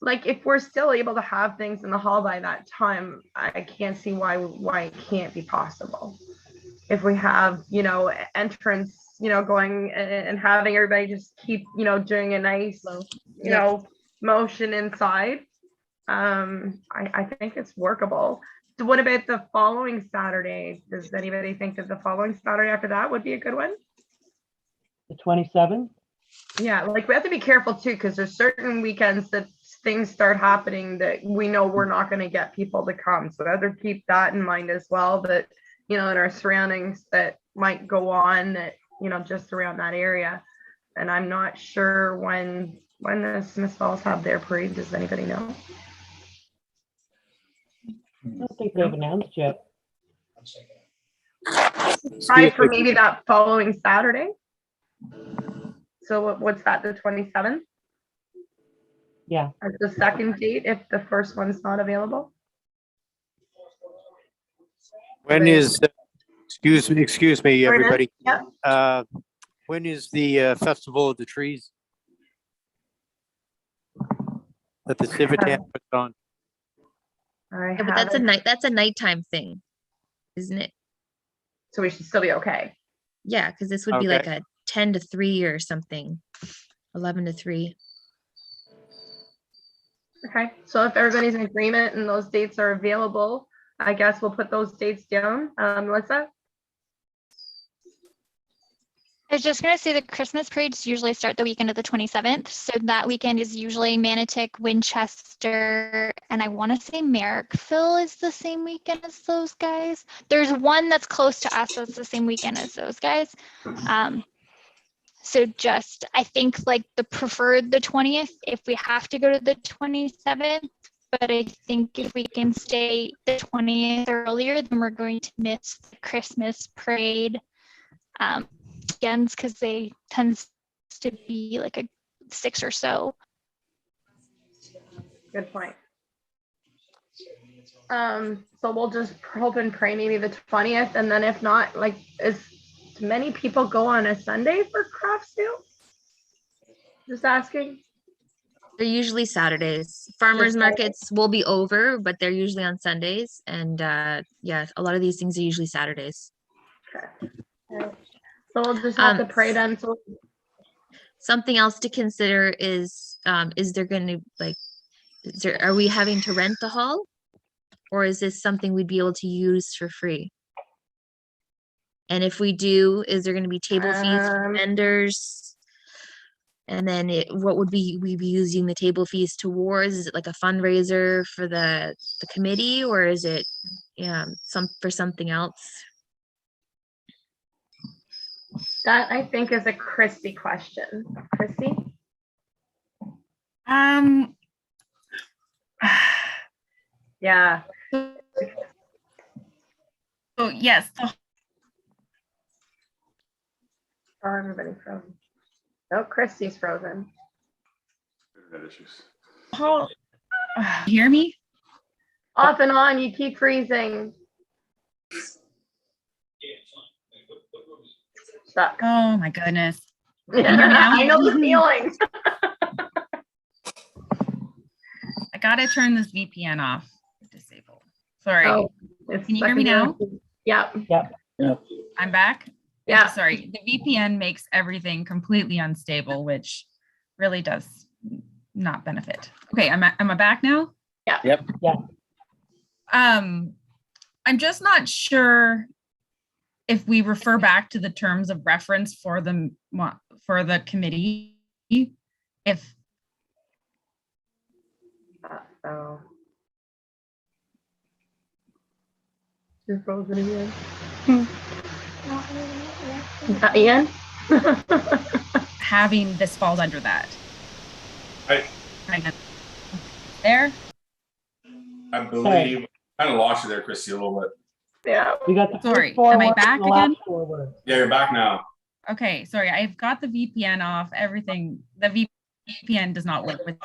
Like if we're still able to have things in the hall by that time, I can't see why it can't be possible. If we have, entrance, going and having everybody just keep, doing a nice, motion inside. I think it's workable. So what about the following Saturday? Does anybody think that the following Saturday after that would be a good one? The 27th? Yeah, like we have to be careful too, because there's certain weekends that things start happening that we know we're not going to get people to come. So we have to keep that in mind as well, that, in our surroundings that might go on that, just around that area. And I'm not sure when the Smith Falls have their parade. Does anybody know? I don't think they've announced yet. Try for maybe that following Saturday. So what's that, the 27th? Yeah. As the second date if the first one's not available? When is, excuse me, everybody. Yeah. When is the Festival of the Trees that the Civitan puts on? Yeah, but that's a nighttime thing, isn't it? So we should still be okay. Yeah, because this would be like a 10 to 3 or something. 11 to 3. Okay, so if everybody's in agreement and those dates are available, I guess we'll put those dates down. Melissa? I was just going to say the Christmas parades usually start the weekend of the 27th. So that weekend is usually Manotick, Winchester, and I want to say Merrickville is the same weekend as those guys. There's one that's close to us that's the same weekend as those guys. So just, I think like the preferred the 20th if we have to go to the 27th. But I think if we can stay the 20th earlier, then we're going to miss the Christmas parade. Weekends because they tends to be like a 6 or so. Good point. So we'll just hope and pray maybe the 20th, and then if not, like, do many people go on a Sunday for craft sales? Just asking. They're usually Saturdays. Farmers markets will be over, but they're usually on Sundays. And yeah, a lot of these things are usually Saturdays. Okay. So we'll just have to pray then. So something else to consider is there going to are we having to rent the hall, or is this something we'd be able to use for free? And if we do, is there going to be table fees for vendors? And then what would we be using the table fees towards? Is it like a fundraiser for the committee, or is it for something else? that, I think, is a Christy question. Christy? Yeah. So yes, Oh, everybody's frozen. Oh, Christy's frozen. Internet issues. how hear me? Off and on, you keep freezing. Stuck. Oh my goodness. Can you hear me now? I know the feeling. I gotta turn this VPN off. Disable. Sorry. Oh, Can you hear me now? Yeah. I'm back. Yeah. Sorry. The VPN makes everything completely unstable, which really does not benefit. Okay, am I back now? Yeah. Yep. Yeah. I'm just not sure if we refer back to the terms of reference for the committee, if Oh. You're frozen again. Ian? having this falls under that. I There. believe, kind of lost you there, Christy, a little bit. Yeah. We got the Sorry, first four am I words back and the last again? 4 words. Yeah, you're back now. Okay, sorry, I've got the VPN off, everything. The VPN does not link with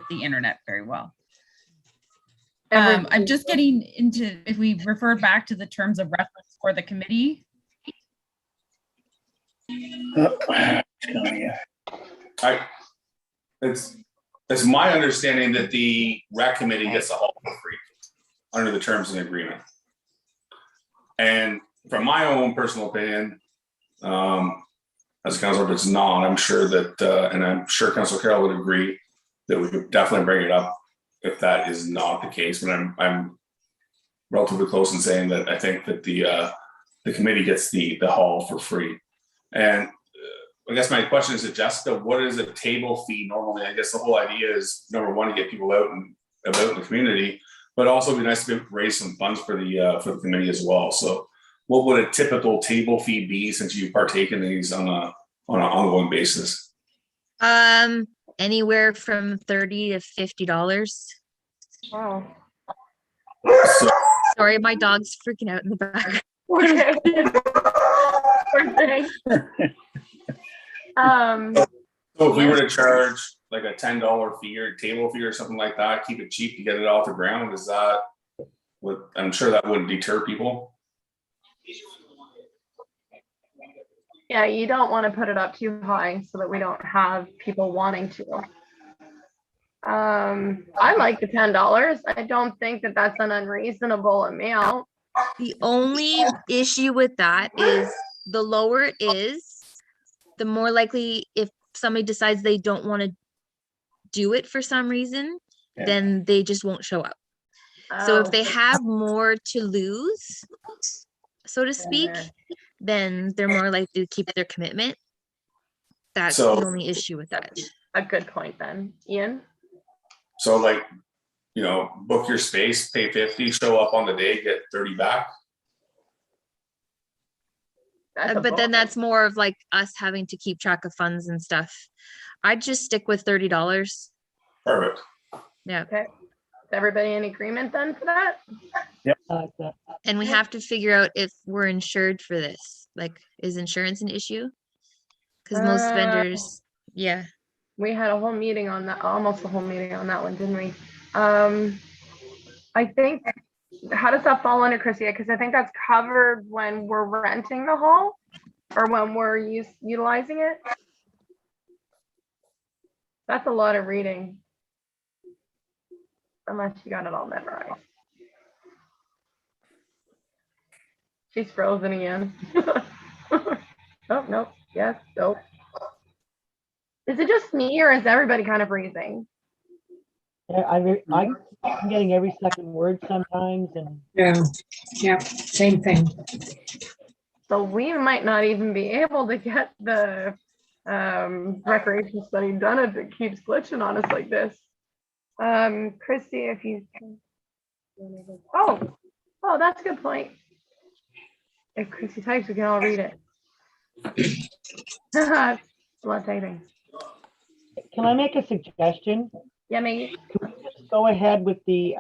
the internet very well. I'm just getting into, if we refer back to the terms of reference for the committee. It's my understanding that the rec committee gets a hall for free under the terms of the agreement. And from my own personal opinion, as a councilor, if it's not, I'm sure that, and I'm sure Councilor Carroll would agree that we could definitely bring it up if that is not the case. But I'm relatively close in saying that I think that the committee gets the hall for free. And I guess my question is to Jessica, what is a table fee normally? I guess the whole idea is, number one, to get people out and about in the community, but also it'd be nice to be able to raise some funds for the committee as well. So what would a typical table fee be, since you partake in these on an ongoing basis? Anywhere from $30 to $50. Wow. So, Sorry, my dog's freaking out in the back. Okay. Poor thing. so if we were to charge like a $10 fee or table fee or something like that, keep it cheap to get it off the ground, is that what, I'm sure that wouldn't deter people. Yeah, you don't want to put it up too high so that we don't have people wanting to. I like the $10. I don't think that that's an unreasonable amount. The only issue with that is the lower it is, the more likely if somebody decides they don't want to do it for some reason, Yeah. then they just won't show up. So if Oh, they have more to lose, so to speak, then they're more likely to keep their commitment. That's So- the only issue with that. a good point then. Ian? So like, book your space, pay 50, show up on the day, get 30 back. That's a But then bonus. that's more of like us having to keep track of funds and stuff. I'd just stick with $30. Perfect. Yeah. Okay. Is everybody in agreement then for that? I like that. And we have to figure out if we're insured for this. Like, is insurance an issue? Because most vendors, yeah. We had a whole meeting on that, almost a whole meeting on that one, didn't we? I think, how does that fall under, Chrissy? Because I think that's covered when we're renting the hall or when we're utilizing it. That's a lot of reading. Unless you got it all memorized. She's frozen again. Oh, no, yes, nope. Is it just me or is everybody kind of freezing? Yeah, I'm getting every second word sometimes, and Yeah, same thing. So we might not even be able to get the recreation study done if it keeps glitching on us like this. Christy, if you can. Oh, that's a good point. If Christy types, we can all read it. A lot of typing. can I make a suggestion? Yeah, maybe. Just go ahead with the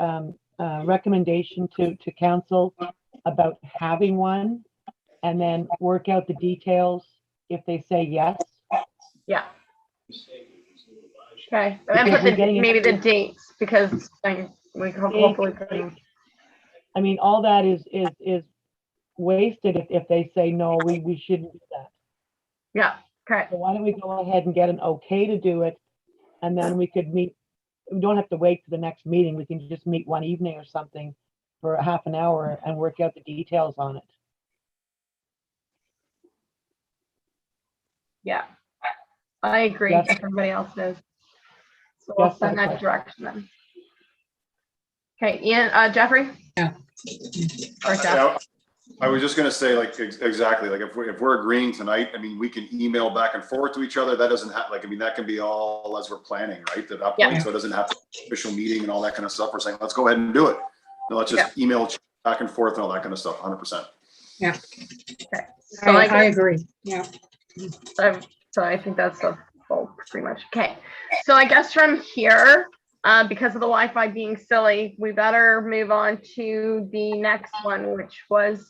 recommendation to council about having one, and then work out the details if they say yes. Yeah. Okay, and Because put we're the, getting maybe the into- dates because we hopefully can. I mean, all that is wasted if they say, no, we shouldn't do that. Yeah, okay. So why don't we go ahead and get an okay to do it? And then we could meet, we don't have to wait for the next meeting. We can just meet one evening or something for a half an hour and work out the details on it. Yeah, I agree. Yes. If everybody else does. So we'll Yes, send that okay. direction then. Okay, Ian, Jeffrey? Yeah. Or Jeff? Yeah, I was just gonna say, like, exactly, like, if we're agreeing tonight, I mean, we can email back and forth to each other. That doesn't have, like, I mean, that can be all as we're planning, right? At that Yeah. point, so it doesn't have to be an official meeting and all that kind of stuff. We're saying, let's go ahead and do it. And let's just email back and forth and all that kind of stuff, 100%. Yeah, Okay. So I guess- agree. Yeah. So I think that's the whole pretty much. Okay. So I guess from here, because of the Wi-Fi being silly, we better move on to the next one, which was,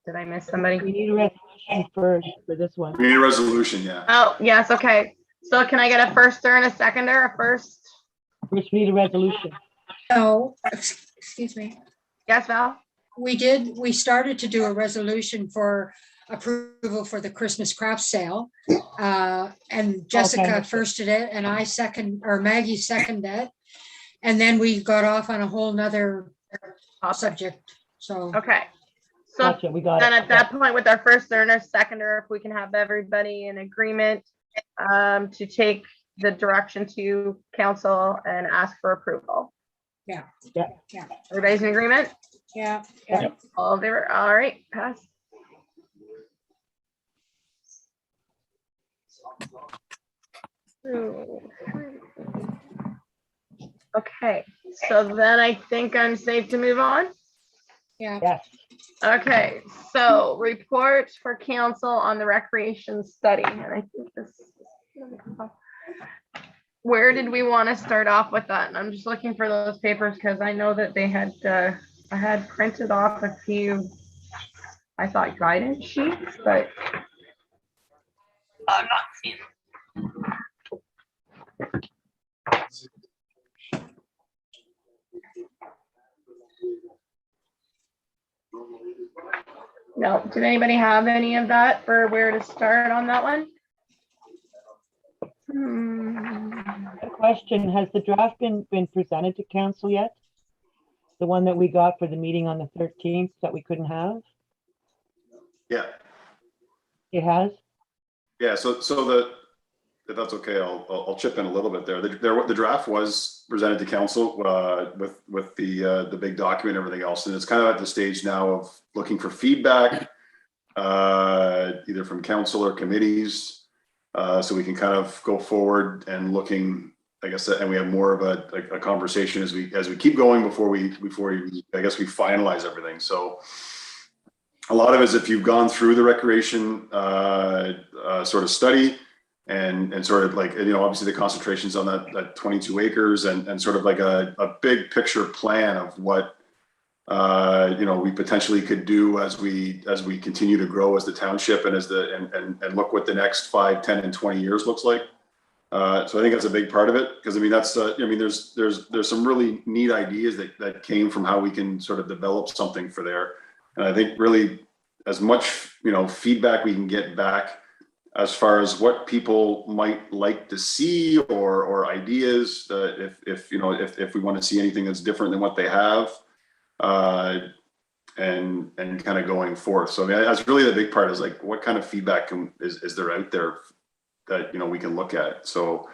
did I miss We somebody? need a resolution first for this one. We need a resolution, yeah. Oh, yes. Okay. So can I get a firster and a seconder? A first? First, we need a resolution. So, excuse me. Yes, Val? We started to do a resolution for approval for the Christmas craft sale. And Jessica Okay. firsted it and Maggie seconded it. And then we got off on a whole nother subject, so. Okay. So Gotcha, we got then it. at that point with our first and our seconder, if we can have everybody in agreement to take the direction to council and ask for approval. Yeah. Yeah. Yeah. Everybody's in agreement? Yeah. Yep. All in favor? All right, pass. Okay, so then I think I'm safe to move on. Yeah. Yes. Okay, so report for council on the recreation study, and I think this. Where did we want to start off with that? And I'm just looking for those papers because I know that they had, I had printed off a few, I thought guidance sheets, but I'm not seeing them. No, did anybody have any of that for where to start on that one? A question, has the draft been presented to council yet? The one that we got for the meeting on the 13th that we couldn't have? Yeah, It has? Yeah, if that's okay, I'll chip in a little bit there. The draft was presented to council with the big document and everything else, and it's kind of at the stage now of looking for feedback, either from council or committees, so we can kind of go forward and looking, I guess, and we have more of a conversation as we keep going before we I guess we finalize everything. So a lot of it is if you've gone through the recreation sort of study and sort of like, obviously the concentrations on that 22 acres and sort of like a big picture plan of what we potentially could do as we continue to grow as the township and and look what the next 5, 10, and 20 years looks like. So I think that's a big part of it, because that's there's some really neat ideas that came from how we can sort of develop something for there. And I think really as much feedback we can get back as far as what people might like to see or ideas, if we want to see anything that's different than what they have, and kind of going forth. So that's really the big part, is like, what kind of feedback is there out there that we can look at. So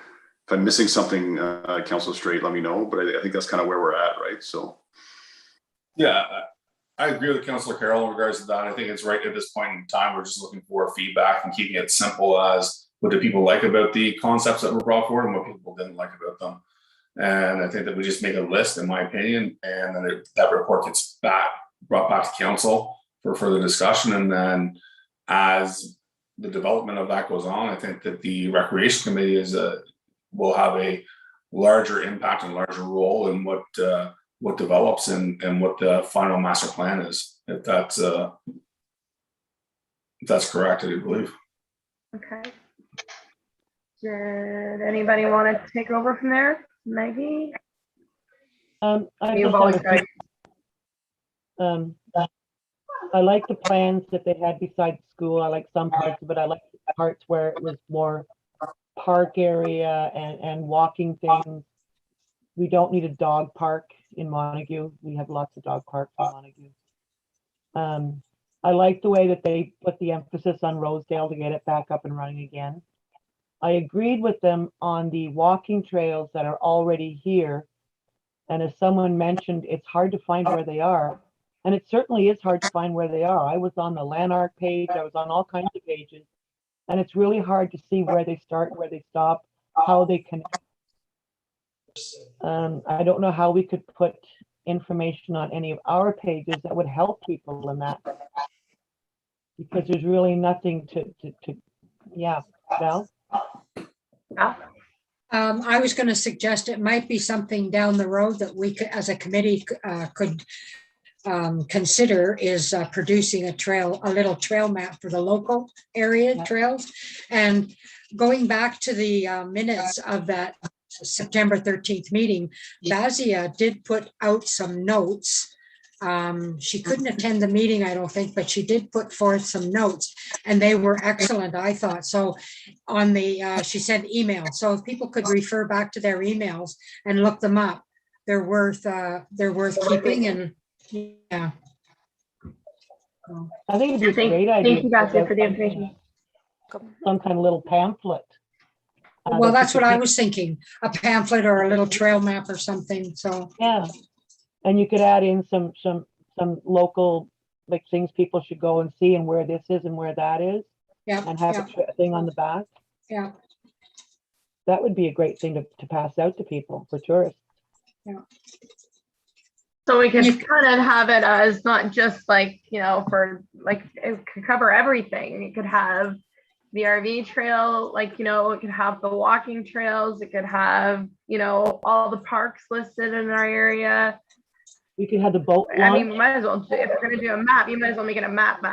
if I'm missing something, Council Straight, let me know. But I think that's kind of where we're at, right? So Yeah, I agree with Councillor Carroll in regards to that. I think it's right at this point in time, we're just looking for feedback and keeping it simple as what do people like about the concepts that were brought forward and what people didn't like about them. And I think that we just make a list, in my opinion, and then that report gets brought back to council for further discussion. And then as the development of that goes on, I think that the Recreation Committee will have a larger impact and larger role in what develops and what the final master plan is, if that's correct, I do believe. Okay. Did anybody want to take over from there? Maggie? You've always got. I like the plans that they had beside school. I like some parts of it. I like the parts where it was more park area and walking things. We don't need a dog park in Montague. We have lots of dog parks in Montague. I like the way that they put the emphasis on Rosedale to get it back up and running again. I agreed with them on the walking trails that are already here. And as someone mentioned, it's hard to find where they are. And it certainly is hard to find where they are. I was on the Lanark page. I was on all kinds of pages. And it's really hard to see where they start, where they stop, how they connect. I don't know how we could put information on any of our pages that would help people in that. Because there's really nothing to yeah, Val? I was going to suggest it might be something down the road that we could, as a committee, could consider is producing a little trail map for the local area trails. And going back to the minutes of that September 13th meeting, Bazia did put out some notes. She couldn't attend the meeting, I don't think, but she did put forth some notes, and they were excellent, I thought. So on the, she sent emails. So if people could refer back to their emails and look them up, they're worth keeping. And yeah. I think it'd be a great idea. Thank you, Basia, for the information. Some kind of little pamphlet. Well, that's what I was thinking, a pamphlet or a little trail map or something. So yeah. And you could add in some local like things people should go and see, and where this is and where that is. Yeah. And have a thing on the back. Yeah. That would be a great thing to pass out to people, for tourists. Yeah. So we could kind of have it as not just like, for like, it could cover everything. It could have the RV trail, like, it could have the walking trails. It could have, all the parks listed in our area. We could have the boat launch. I mean, we might as well, if we're going to do a map, you might as well make it a map.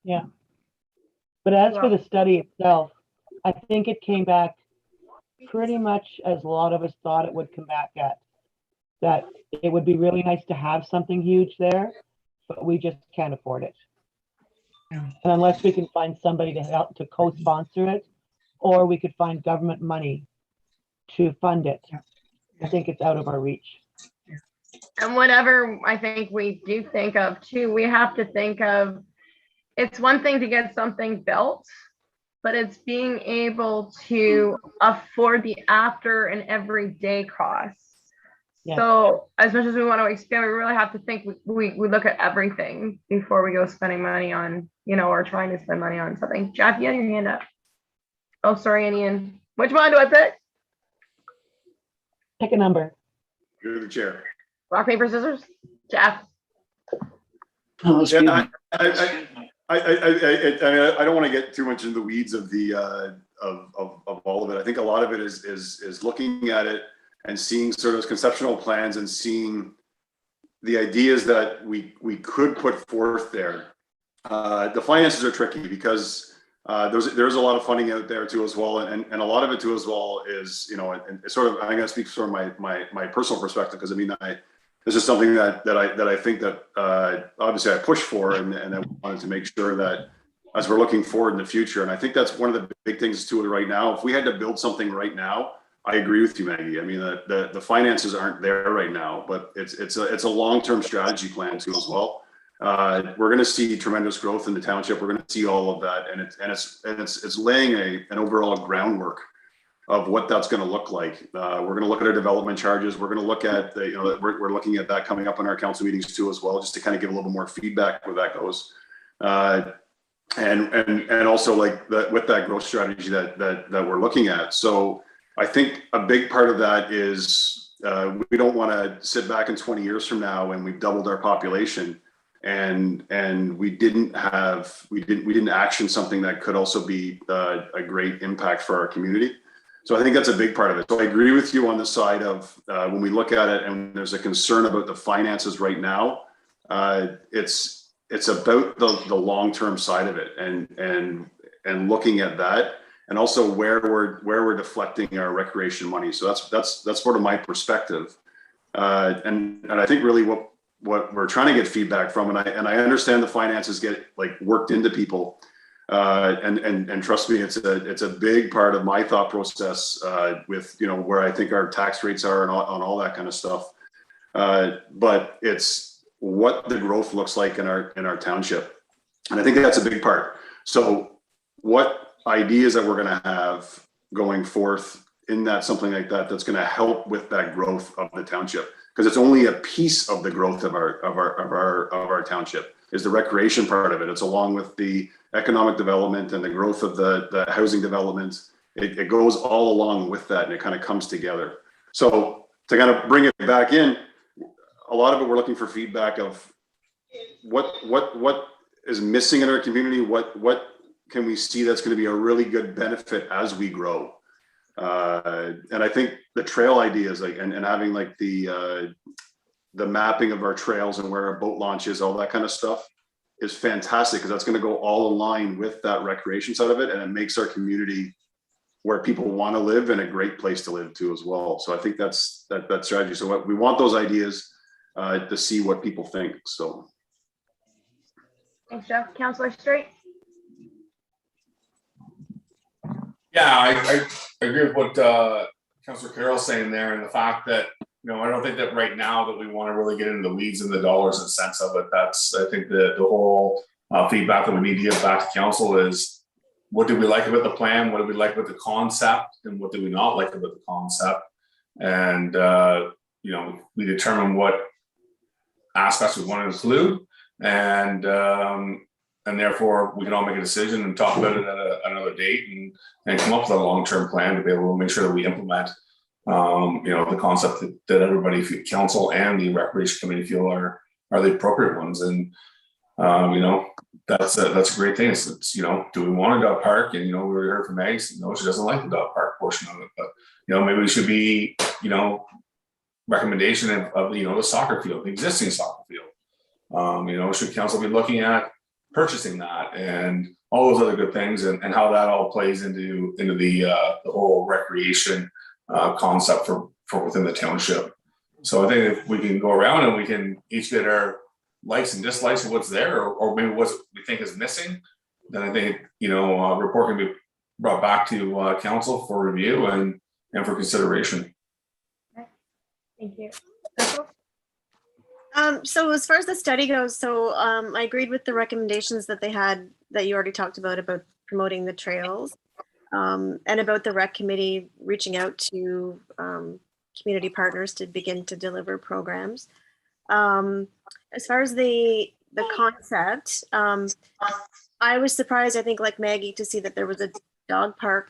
Yeah. But as for the study itself, I think it came back pretty much as a lot of us thought it would come back at. That it would be really nice to have something huge there, but we just can't afford it. Yeah. And unless we can find somebody to help to co-sponsor it, or we could find government money to fund it, I think it's out of our reach. And whatever I think we do think of too, we have to think of, it's one thing to get something built, but it's being able to afford the after and everyday costs. Yeah. So as much as we want to expand, we really have to think, we look at everything before we go spending money on, or trying to spend money on something. Jeff, you had your hand up. Oh, sorry, Ian. Which one do I pick? Pick a number. You're the chair. Rock, paper, scissors? Jeff. Oh, excuse Yeah, me. I don't want to get too much into the weeds of the of all of it. I think a lot of it is looking at it and seeing sort of conceptual plans and seeing the ideas that we could put forth there. The finances are tricky because there's a lot of funding out there too as well, and a lot of it too as well is, and it's sort of, I'm going to speak from my personal perspective, because I mean, this is something that I think that obviously I push for, and I wanted to make sure that as we're looking forward in the future, and I think that's one of the big things too right now. If we had to build something right now, I agree with you, Maggie. I mean, the finances aren't there right now, but it's a long-term strategy plan too as well. We're going to see tremendous growth in the township. We're going to see all of that, and it's laying an overall groundwork of what that's going to look like. We're going to look at our development charges. We're going to look at we're looking at that coming up in our council meetings too as well, just to kind of give a little more feedback where that goes, and also like with that growth strategy that we're looking at. So I think a big part of that is we don't want to sit back in 20 years from now when we've doubled our population and we didn't action something that could also be a great impact for our community. So I think that's a big part of it. So I agree with you on the side of when we look at it and there's a concern about the finances right now, it's about the long-term side of it and looking at that, and also where we're deflecting our recreation money. So that's sort of my perspective. And I think really what we're trying to get feedback from, and I understand the finances get like worked into people. And trust me, it's a big part of my thought process with where I think our tax rates are and on all that kind of stuff. But it's what the growth looks like in our township, and I think that's a big part. So what ideas that we're going to have going forth in that, something like that's going to help with that growth of the township, because it's only a piece of the growth of our township is the recreation part of it. It's along with the economic development and the growth of the housing development. It goes all along with that, and it kind of comes together. So to kind of bring it back in, a lot of it we're looking for feedback of what is missing in our community. What can we see that's going to be a really good benefit as we grow? And I think the trail ideas, like and having like the mapping of our trails and where our boat launch is, all that kind of stuff is fantastic, because that's going to go all align with that recreation side of it, and it makes our community where people want to live and a great place to live too as well. So I think that's that strategy. So we want those ideas to see what people think. So Thanks, Jeff. Councillor Straight. Yeah, I agree with what Councillor Carroll's saying there, and the fact that I don't think that right now that we want to really get into the weeds and the dollars and cents of it. I think the whole feedback that we need to give back to council is, what do we like about the plan? What do we like about the concept? And what do we not like about the concept? And we determine what aspects we want to include, and therefore we can all make a decision and talk about it at another date and come up with a long-term plan to be able to make sure that we implement the concept that everybody, council and the recreation committee, feel are the appropriate ones. And that's a great thing. It's do we want a dog park? And we heard from Maggie, she doesn't like the dog park portion of it, but maybe we should be recommendation of the soccer field, the existing soccer field. Should council be looking at purchasing that and all those other good things, and how that all plays into the whole recreation concept for within the township. So I think if we can go around and we can each get our likes and dislikes of what's there, or maybe what we think is missing, then I think report can be brought back to council for review and for consideration. Thank you. So as far as the study goes, I agreed with the recommendations that they had, that you already talked about promoting the trails, and about the rec committee reaching out to community partners to begin to deliver programs. As far as the concept, I was surprised, I think like Maggie, to see that there was a dog park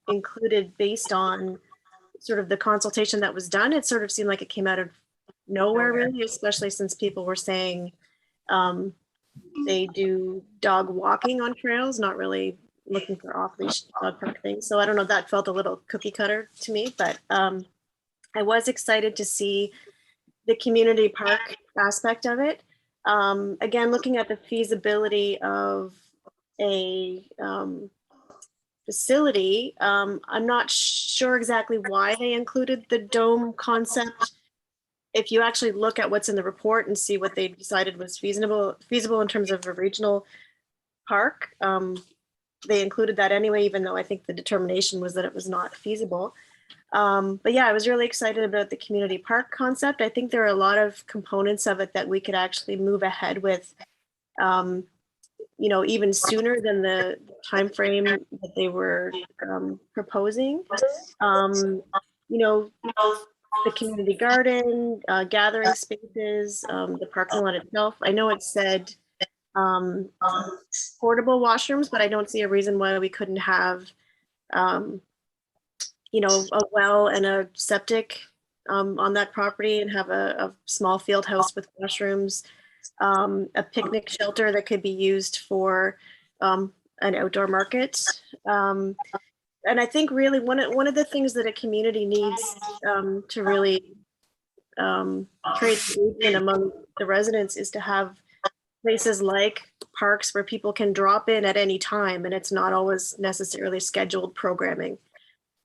included based on sort of the consultation that was done. It sort of seemed like it came out of nowhere really, especially since people were saying they do dog walking on trails, not really looking for off-leash dog park things. So I don't know, that felt a little cookie cutter to me, but I was excited to see the community park aspect of it. Again, looking at the feasibility of a facility, I'm not sure exactly why they included the dome concept. If you actually look at what's in the report and see what they decided was feasible in terms of a regional park, they included that anyway, even though I think the determination was that it was not feasible. But yeah, I was really excited about the community park concept. I think there are a lot of components of it that we could actually move ahead with, you know, even sooner than the time frame that they were proposing. You know, the community garden, gathering spaces, the parking lot itself. I know it said portable washrooms, but I don't see a reason why we couldn't have you know, a well and a septic on that property and have a small field house with washrooms, a picnic shelter that could be used for an outdoor market. And I think really one of the things that a community needs to really create engagement among the residents is to have places like parks where people can drop in at any time and it's not always necessarily scheduled programming.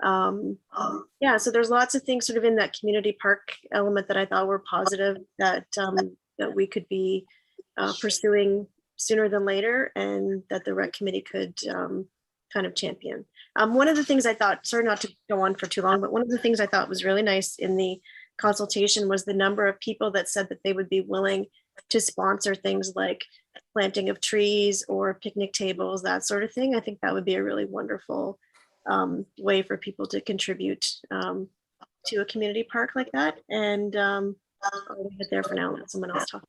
Yeah, so there's lots of things sort of in that community park element that I thought were positive that that we could be pursuing sooner than later, and that the rec committee could kind of champion. One of the things I thought, sorry not to go on for too long, but one of the things I thought was really nice in the consultation was the number of people that said that they would be willing to sponsor things like planting of trees or picnic tables, that sort of thing. I think that would be a really wonderful way for people to contribute to a community park like that. And I'll leave it there for now and let someone else talk.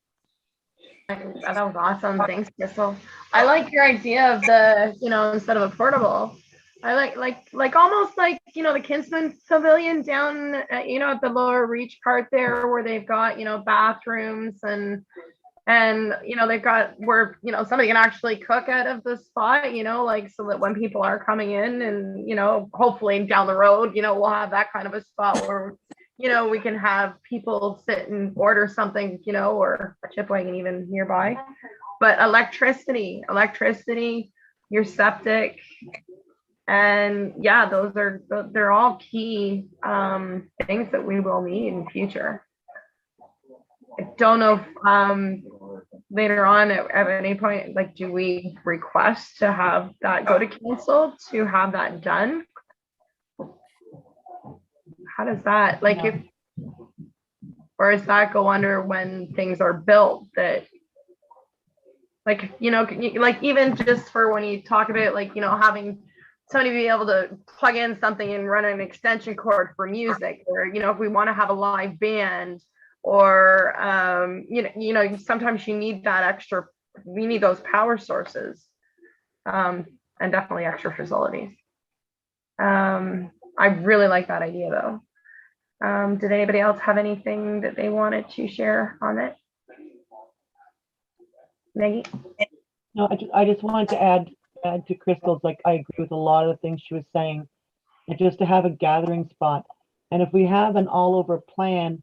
That was awesome. Thanks, Crystal. I like your idea of the, you know, instead of a portable, I like almost like, you know, the Kinsman Pavilion down, you know, at the lower reach part there where they've got, you know, bathrooms and you know, they've got where, you know, somebody can actually cook out of the spot, you know, like so that when people are coming in and, you know, hopefully down the road, you know, we'll have that kind of a spot where, you know, we can have people sit and order something, you know, or a chip wagon even nearby. But electricity, your septic, and yeah, they're all key things that we will need in the future. I don't know if later on at any point, like, do we request to have that go to council to have that done? How does that, like, if, or does that go under when things are built that, like, you know, like even just for when you talk about, like, you know, having somebody be able to plug in something and run an extension cord for music, or, you know, if we want to have a live band, or you know, sometimes you need that extra, we need those power sources, and definitely extra facilities. I really like that idea though. Did anybody else have anything that they wanted to share on it? Maggie? No, I just wanted to add to Crystal's, like, I agree with a lot of the things she was saying, and just to have a gathering spot. And if we have an all over plan,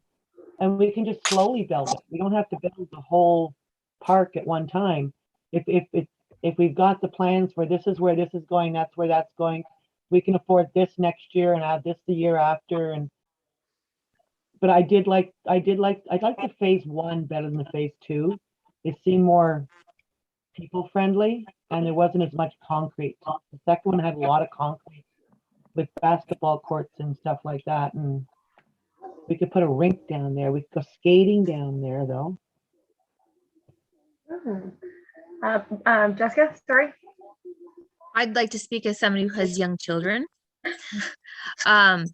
and we can just slowly build it. We don't have to build the whole park at one time. If we've got the plans for this is where this is going, that's where that's going, we can afford this next year and add this the year after. And but I like the phase 1 better than the phase 2. It seemed more people friendly and there wasn't as much concrete. The second one had a lot of concrete with basketball courts and stuff like that, and we could put a rink down there. We could go skating down there, though. Jessica, sorry. I'd like to speak as somebody who has young children. Um,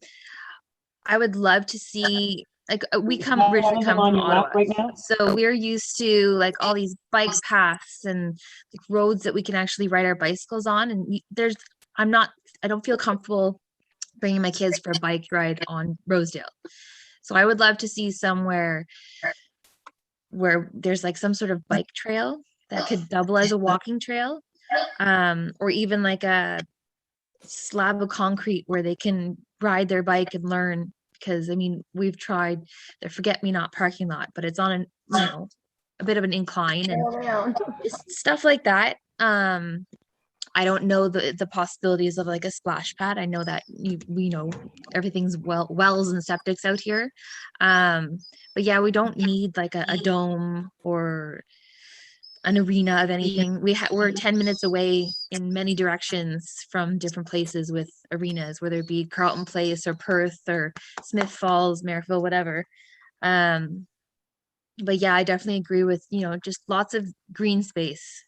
I would love to see, like, we originally come on from your lap Ottawa, right now? so we're used to like all these bike paths and like, roads that we can actually ride our bicycles on. And I don't feel comfortable bringing my kids for a bike ride on Rosedale. So I would love to see somewhere where there's like some sort of bike trail that could double as a walking trail, or even like a slab of concrete where they can ride their bike and learn. Because I mean, we've tried the forget-me-not parking lot, but it's on a bit of an incline and stuff like that. I don't know the possibilities of like a splash pad. I know that we know everything's wells and septics out here. But yeah, we don't need like a dome or an arena of anything. We're 10 minutes away in many directions from different places with arenas, whether it be Carlton Place or Perth or Smith Falls, Merrickville, whatever. But yeah, I definitely agree with, just lots of green space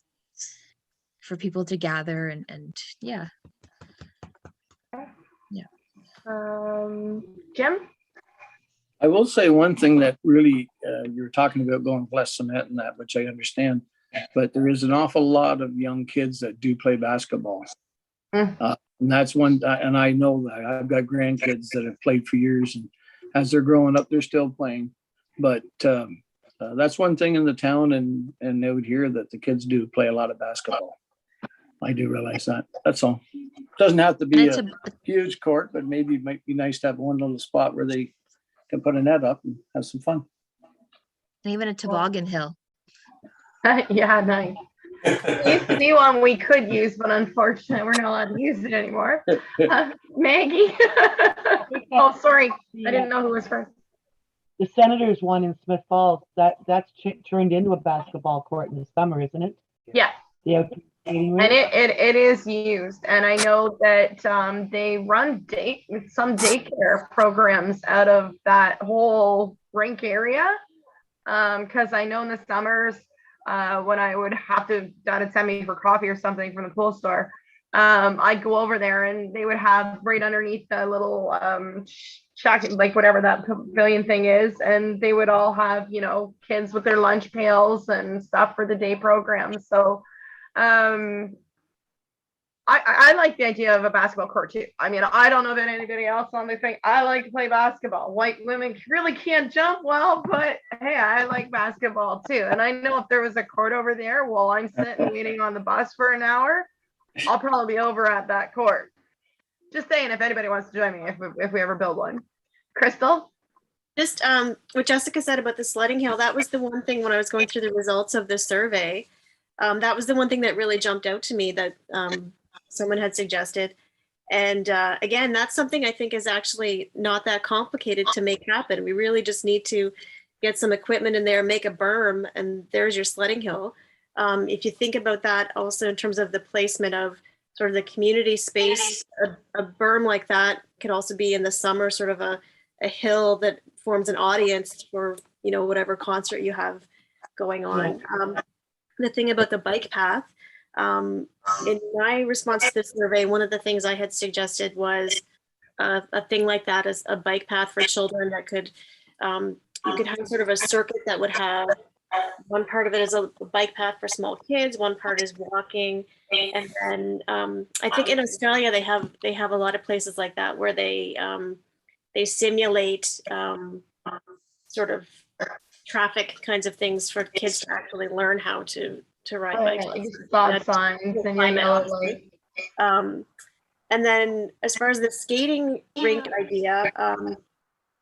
for people to gather and yeah. Jim? I will say one thing that really, you're talking about going with less cement and that, which I understand, but there is an awful lot of young kids that do play basketball. And that's one, and I know that I've got grandkids that have played for years, and as they're growing up, they're still playing. But that's one thing in the town, and out here that the kids do play a lot of basketball. I do realize that. That's all. Doesn't have to be a huge court, but maybe it might be nice to have one little spot where they can put a net up and have some fun. And even a toboggan hill. Yeah, nice. There used to be one we could use, but unfortunately, we're not allowed to use it anymore. Maggie. Oh, sorry. I didn't know who was first. The Senators one in Smith Falls, that's turned into a basketball court in the summer, isn't it? Yeah. The skating rink. And it is used, and I know that they run some daycare programs out of that whole rink area. Because I know in the summers, when I would have to, Dad would send me for coffee or something from the pool store, I'd go over there and they would have right underneath the little shack, like whatever that pavilion thing is, and they would all have, kids with their lunch pails and stuff for the day program. So I like the idea of a basketball court too. I mean, I don't know about anybody else on the thing. I like to play basketball. White women really can't jump well, but hey, I like basketball too. And I know if there was a court over there while I'm sitting waiting on the bus for an hour, I'll probably be over at that court. Just saying, if anybody wants to join me, if we ever build one. Crystal? Just what Jessica said about the Sledding Hill, that was the one thing when I was going through the results of the survey. That was the one thing that really jumped out to me that someone had suggested. And again, that's something I think is actually not that complicated to make happen. We really just need to get some equipment in there, make a berm, and there's your sledding hill. If you think about that also in terms of the placement of sort of the community space, a berm like that could also be in the summer, sort of a hill that forms an audience for, whatever concert you have going on. The thing about the bike path, in my response to the survey, one of the things I had suggested was a thing like that as a bike path for children that could, you could have sort of a circuit that would have one part of it is a bike path for small kids, one part is walking. And then I think in Australia, they have a lot of places like that where they simulate sort of traffic kinds of things for kids to actually learn how to ride bikes. Stop signs and and then as far as the skating rink idea,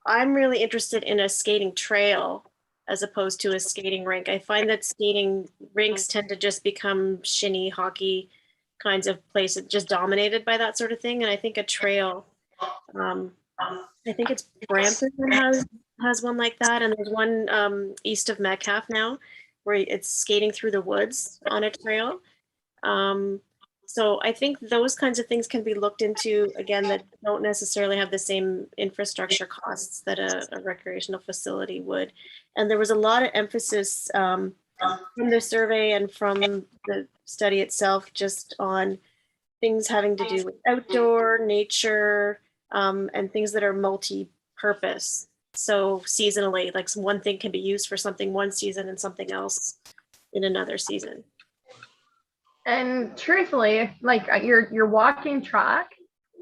I'm really interested in a skating trail as opposed to a skating rink. I find that skating rinks tend to just become shinny hockey kinds of places, just dominated by that sort of thing. And I think a trail, I think it's Brampton has one like that, and there's one east of Metcalfe now where it's skating through the woods on a trail. So I think those kinds of things can be looked into, again, that don't necessarily have the same infrastructure costs that a recreational facility would. And there was a lot of emphasis from the survey and from the study itself just on things having to do with outdoor, nature, and things that are multi-purpose. So seasonally, like one thing can be used for something one season and something else in another season. And truthfully, if like your walking track,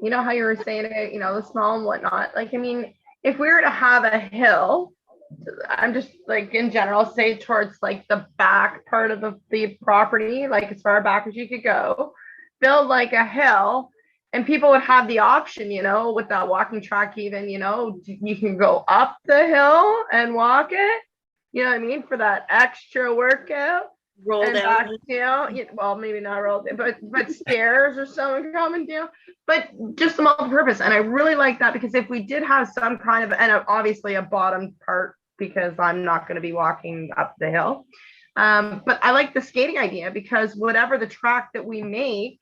you know how you were saying it, you know, the small and whatnot. Like, I mean, if we were to have a hill, I'm just like in general, say towards like the back part of the property, like as far back as you could go, build like a hill, and people would have the option, you know, with that walking track, even, you know, you can go up the hill and walk it, you know what I mean, for that extra workout. Roll and down. back down, well, maybe not roll down, but stairs or something coming down, but just the multi-purpose. And I really like that, because if we did have some kind of, and obviously a bottom part, because I'm not going to be walking up the hill. But I like the skating idea, because whatever the track that we make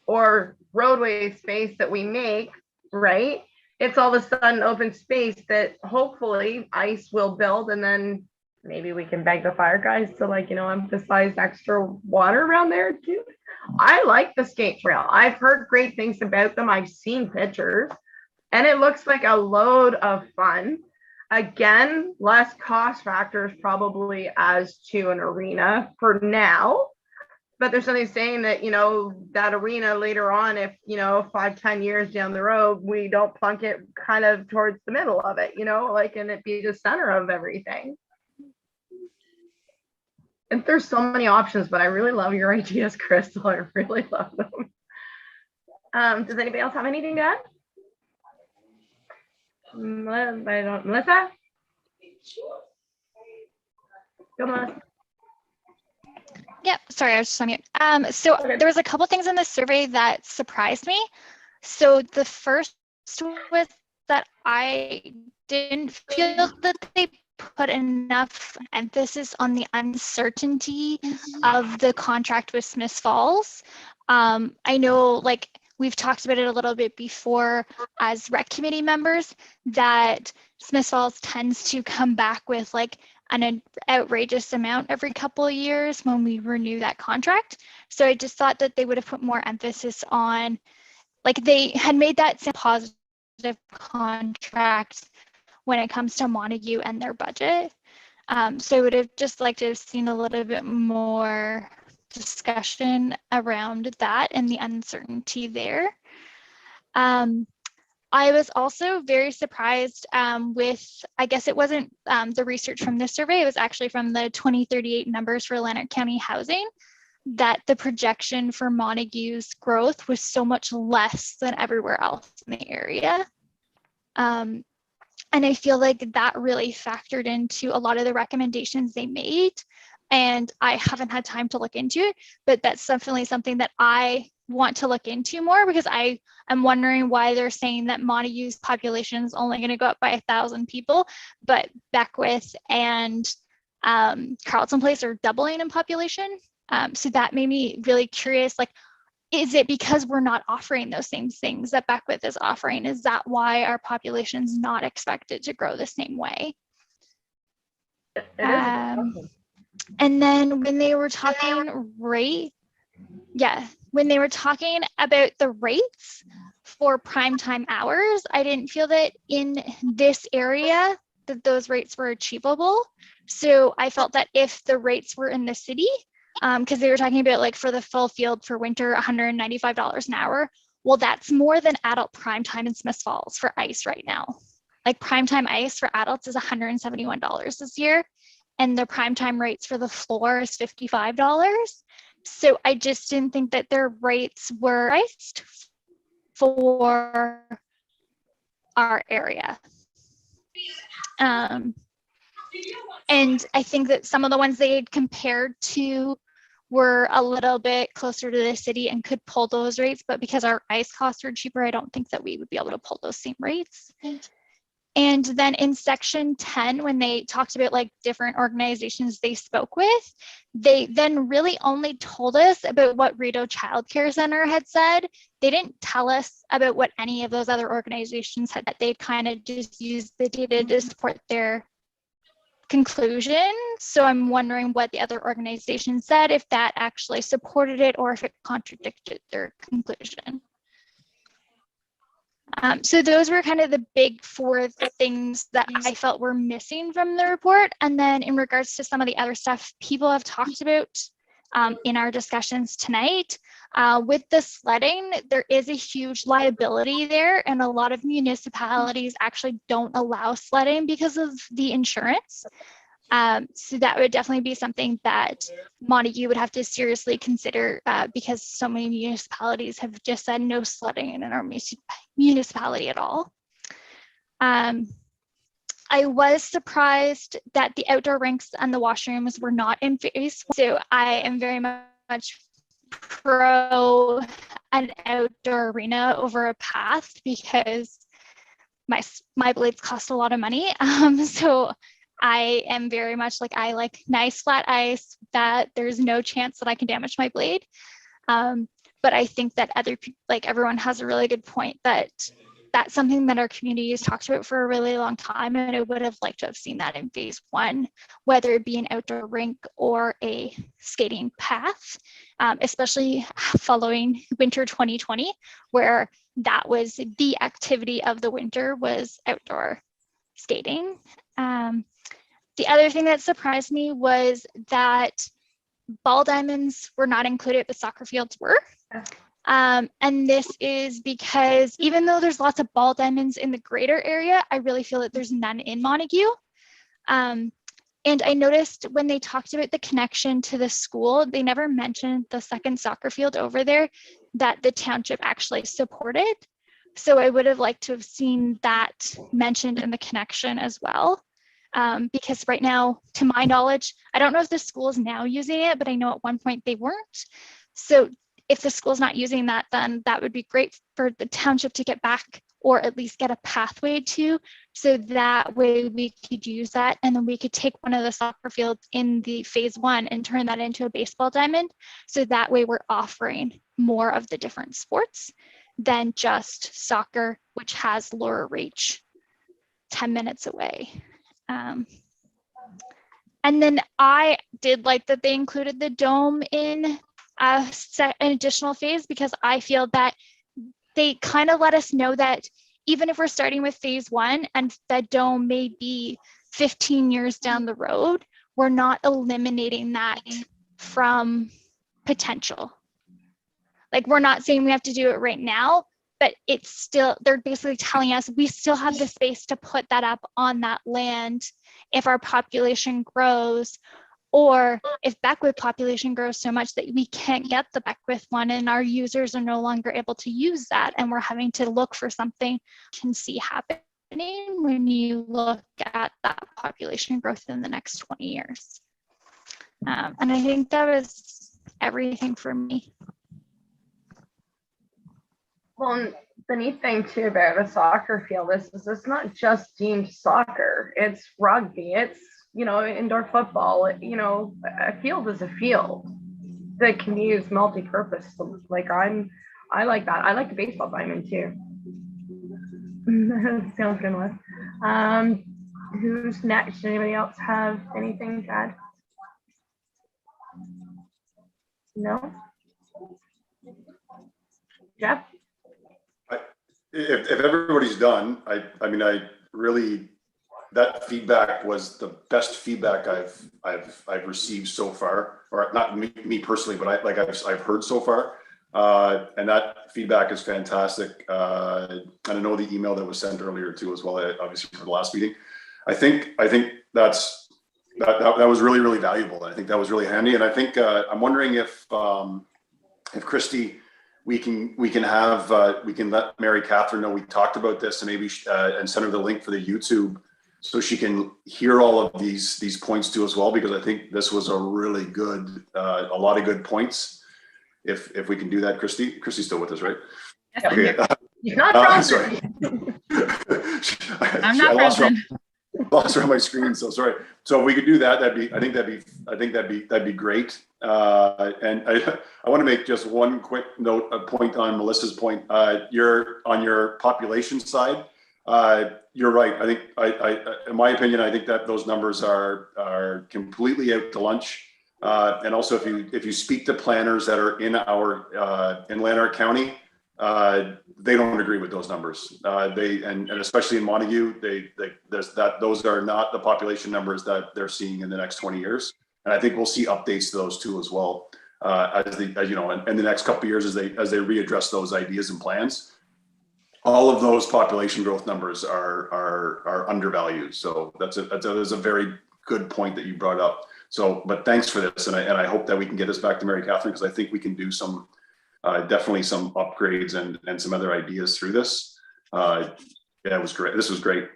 or roadway space that we make, right, it's all of a sudden open space that hopefully ice will build, and then maybe we can beg the fire guys to, like, you know, emphasize extra water around there too. I like the skate trail. I've heard great things about them. I've seen pictures, and it looks like a load of fun. Again, less cost factors probably as to an arena for now, but there's something saying that, you know, that arena later on, if, you know, 5-10 years down the road, we don't plunk it kind of towards the middle of it, you know, like, and it be the center of everything. And there's so many options, but I really love your ideas, Crystal. I really love them. Does anybody else have anything to add? Melissa? Go, Melissa. Yep, sorry, I was just on mute. So Okay. there was a couple things in the survey that surprised me. So the first was that I didn't feel that they put enough emphasis on the uncertainty of the contract with Smiths Falls. I know, like, we've talked about it a little bit before as rec committee members, that Smiths Falls tends to come back with like an outrageous amount every couple of years when we renew that contract. So I just thought that they would have put more emphasis on, like, they had made that positive contract when it comes to Montague and their budget. So I would have just liked to have seen a little bit more discussion around that and the uncertainty there. I was also very surprised with, I guess it wasn't the research from this survey, it was actually from the 2038 numbers for Lanark County housing, that the projection for Montague's growth was so much less than everywhere else in the area. And I feel like that really factored into a lot of the recommendations they made. And I haven't had time to look into it, but that's definitely something that I want to look into more, because I am wondering why they're saying that Montague's population is only going to go up by 1,000 people, but Beckwith and Carlton Place are doubling in population. So that made me really curious, like, is it because we're not offering those same things that Beckwith is offering? Is that why our population is not expected to grow the same way? And then when they were talking when they were talking about the rates for primetime hours, I didn't feel that in this area that those rates were achievable. So I felt that if the rates were in the city, because they were talking about, like, for the full field for winter, $195 an hour. Well, that's more than adult primetime in Smiths Falls for ice right now. Like, primetime ice for adults is $171 this year, and the primetime rates for the floor is $55. So I just didn't think that their rates were priced for our area. And I think that some of the ones they had compared to were a little bit closer to the city and could pull those rates, but because our ice costs are cheaper, I don't think that we would be able to pull those same rates. And then in section 10, when they talked about, like, different organizations they spoke with, they then really only told us about what Rideau Child Care Center had said. They didn't tell us about what any of those other organizations had. They kind of just used the data to support their conclusion. So I'm wondering what the other organization said, if that actually supported it or if it contradicted their conclusion. So those were kind of the big four things that I felt were missing from the report. And then in regards to some of the other stuff people have talked about in our discussions tonight, with the sledding, there is a huge liability there, and a lot of municipalities actually don't allow sledding because of the insurance. So that would definitely be something that Montague would have to seriously consider, because so many municipalities have just said no sledding in our municipality at all. I was surprised that the outdoor rinks and the washrooms were not in phase. So I am very much pro an outdoor arena over a path, because my blades cost a lot of money. So I am very much like, I like nice flat ice that there's no chance that I can damage my blade. But I think that everyone has a really good point that that's something that our community has talked about for a really long time, and I would have liked to have seen that in phase one, whether it be an outdoor rink or a skating path, especially following winter 2020, where that was the activity of the winter, was outdoor skating. The other thing that surprised me was that ball diamonds were not included, but soccer fields were. And this is because even though there's lots of ball diamonds in the greater area, I really feel that there's none in Montague. And I noticed when they talked about the connection to the school, they never mentioned the second soccer field over there that the township actually supported. So I would have liked to have seen that mentioned in the connection as well. Because right now, to my knowledge, I don't know if the school is now using it, but I know at one point they weren't. So if the school's not using that, then that would be great for the township to get back, or at least get a pathway to, so that way we could use that, and then we could take one of the soccer fields in the phase one and turn that into a baseball diamond. So that way we're offering more of the different sports than just soccer, which has lower reach 10 minutes away. And then I did like that they included the dome in an additional phase, because I feel that they kind of let us know that even if we're starting with phase one and the dome may be 15 years down the road, we're not eliminating that from potential. Like, we're not saying we have to do it right now, but it's still, they're basically telling us we still have the space to put that up on that land if our population grows, or if Beckwith population grows so much that we can't get the Beckwith one and our users are no longer able to use that, and we're having to look for something you can see happening when you look at that population growth in the next 20 years. And I think that was everything for me. Well, and the neat thing too about a soccer field is it's not just deemed soccer, it's rugby, it's, you know, indoor football, you know, a field is a field that can be used multi-purpose. So, like, I like that. I like the baseball diamond too. Sounds good one. Who's next? Anybody else have anything to add? No? Jeff? If everybody's done, I mean, I really, that feedback was the best feedback I've received so far, or not me personally, but I've heard so far, and that feedback is fantastic. And I know the email that was sent earlier too, as well, obviously for the last meeting. I think that was really, really valuable. I think that was really handy, and I think I'm wondering if Christy, we can let Mary Catherine know we talked about this, and maybe and send her the link for the YouTube, so she can hear all of these points too as well, because I think this was a really good, a lot of good points. If we can do that, Christy's still with us, right? Yes, Okay. He's not Sorry. I'm not present. Lost her on my screen, so sorry. So if we could do that, I think that'd be great. And I want to make just one quick note, a point on Melissa's point. You're on your population side. You're right. I think, in my opinion, I think that those numbers are completely out to lunch. And also, if you speak to planners that are in Lanark County, they don't agree with those numbers. And especially in Montague, those are not the population numbers that they're seeing in the next 20 years. And I think we'll see updates to those too as well, as in the next couple of years as they readdress those ideas and plans. All of those population growth numbers are undervalued. So that's a very good point that you brought up. So, but thanks for this, and I hope that we can get this back to Mary Catherine, because I think we can do some definitely some upgrades and some other ideas through this. Yeah, it was great. This was great.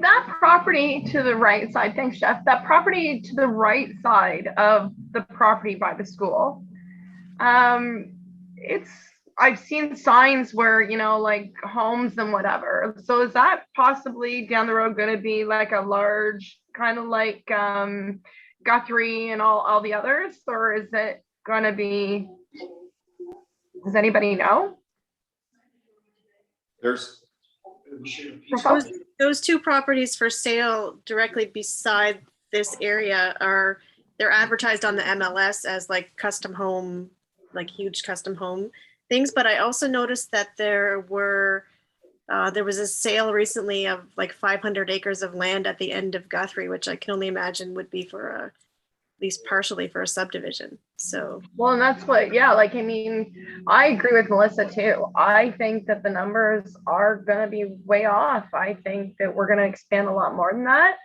That property to the right side, thanks, Jeff. That property to the right side of the property by the school, I've seen signs where, like homes and whatever. So is that possibly down the road going to be like a large kind of like Guthrie and all the others, or is it going to be? Does anybody know? There's those two properties for sale directly beside this area they're advertised on the MLS as like custom home, like huge custom home things. But I also noticed that there was a sale recently of like 500 acres of land at the end of Guthrie, which I can only imagine would be for at least partially for a subdivision. So well, and that's what, yeah, like, I mean, I agree with Melissa too. I think that the numbers are going to be way off. I think that we're going to expand a lot more than that.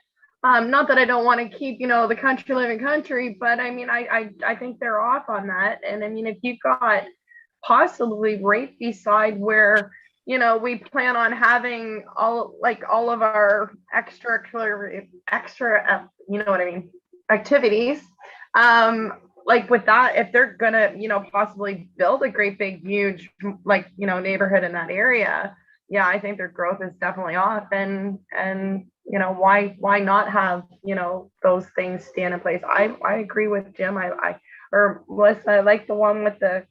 Not that I don't want to keep, the country living country, but I mean, I think they're off on that. And I mean, if you've got possibly right beside where, we plan on having all of our extra, activities, like with that, if they're gonna, possibly build a great big huge neighborhood in that area, yeah, I think their growth is definitely off. And why not have those things stand in place? I agree with Jim. Or Melissa, I like the one with the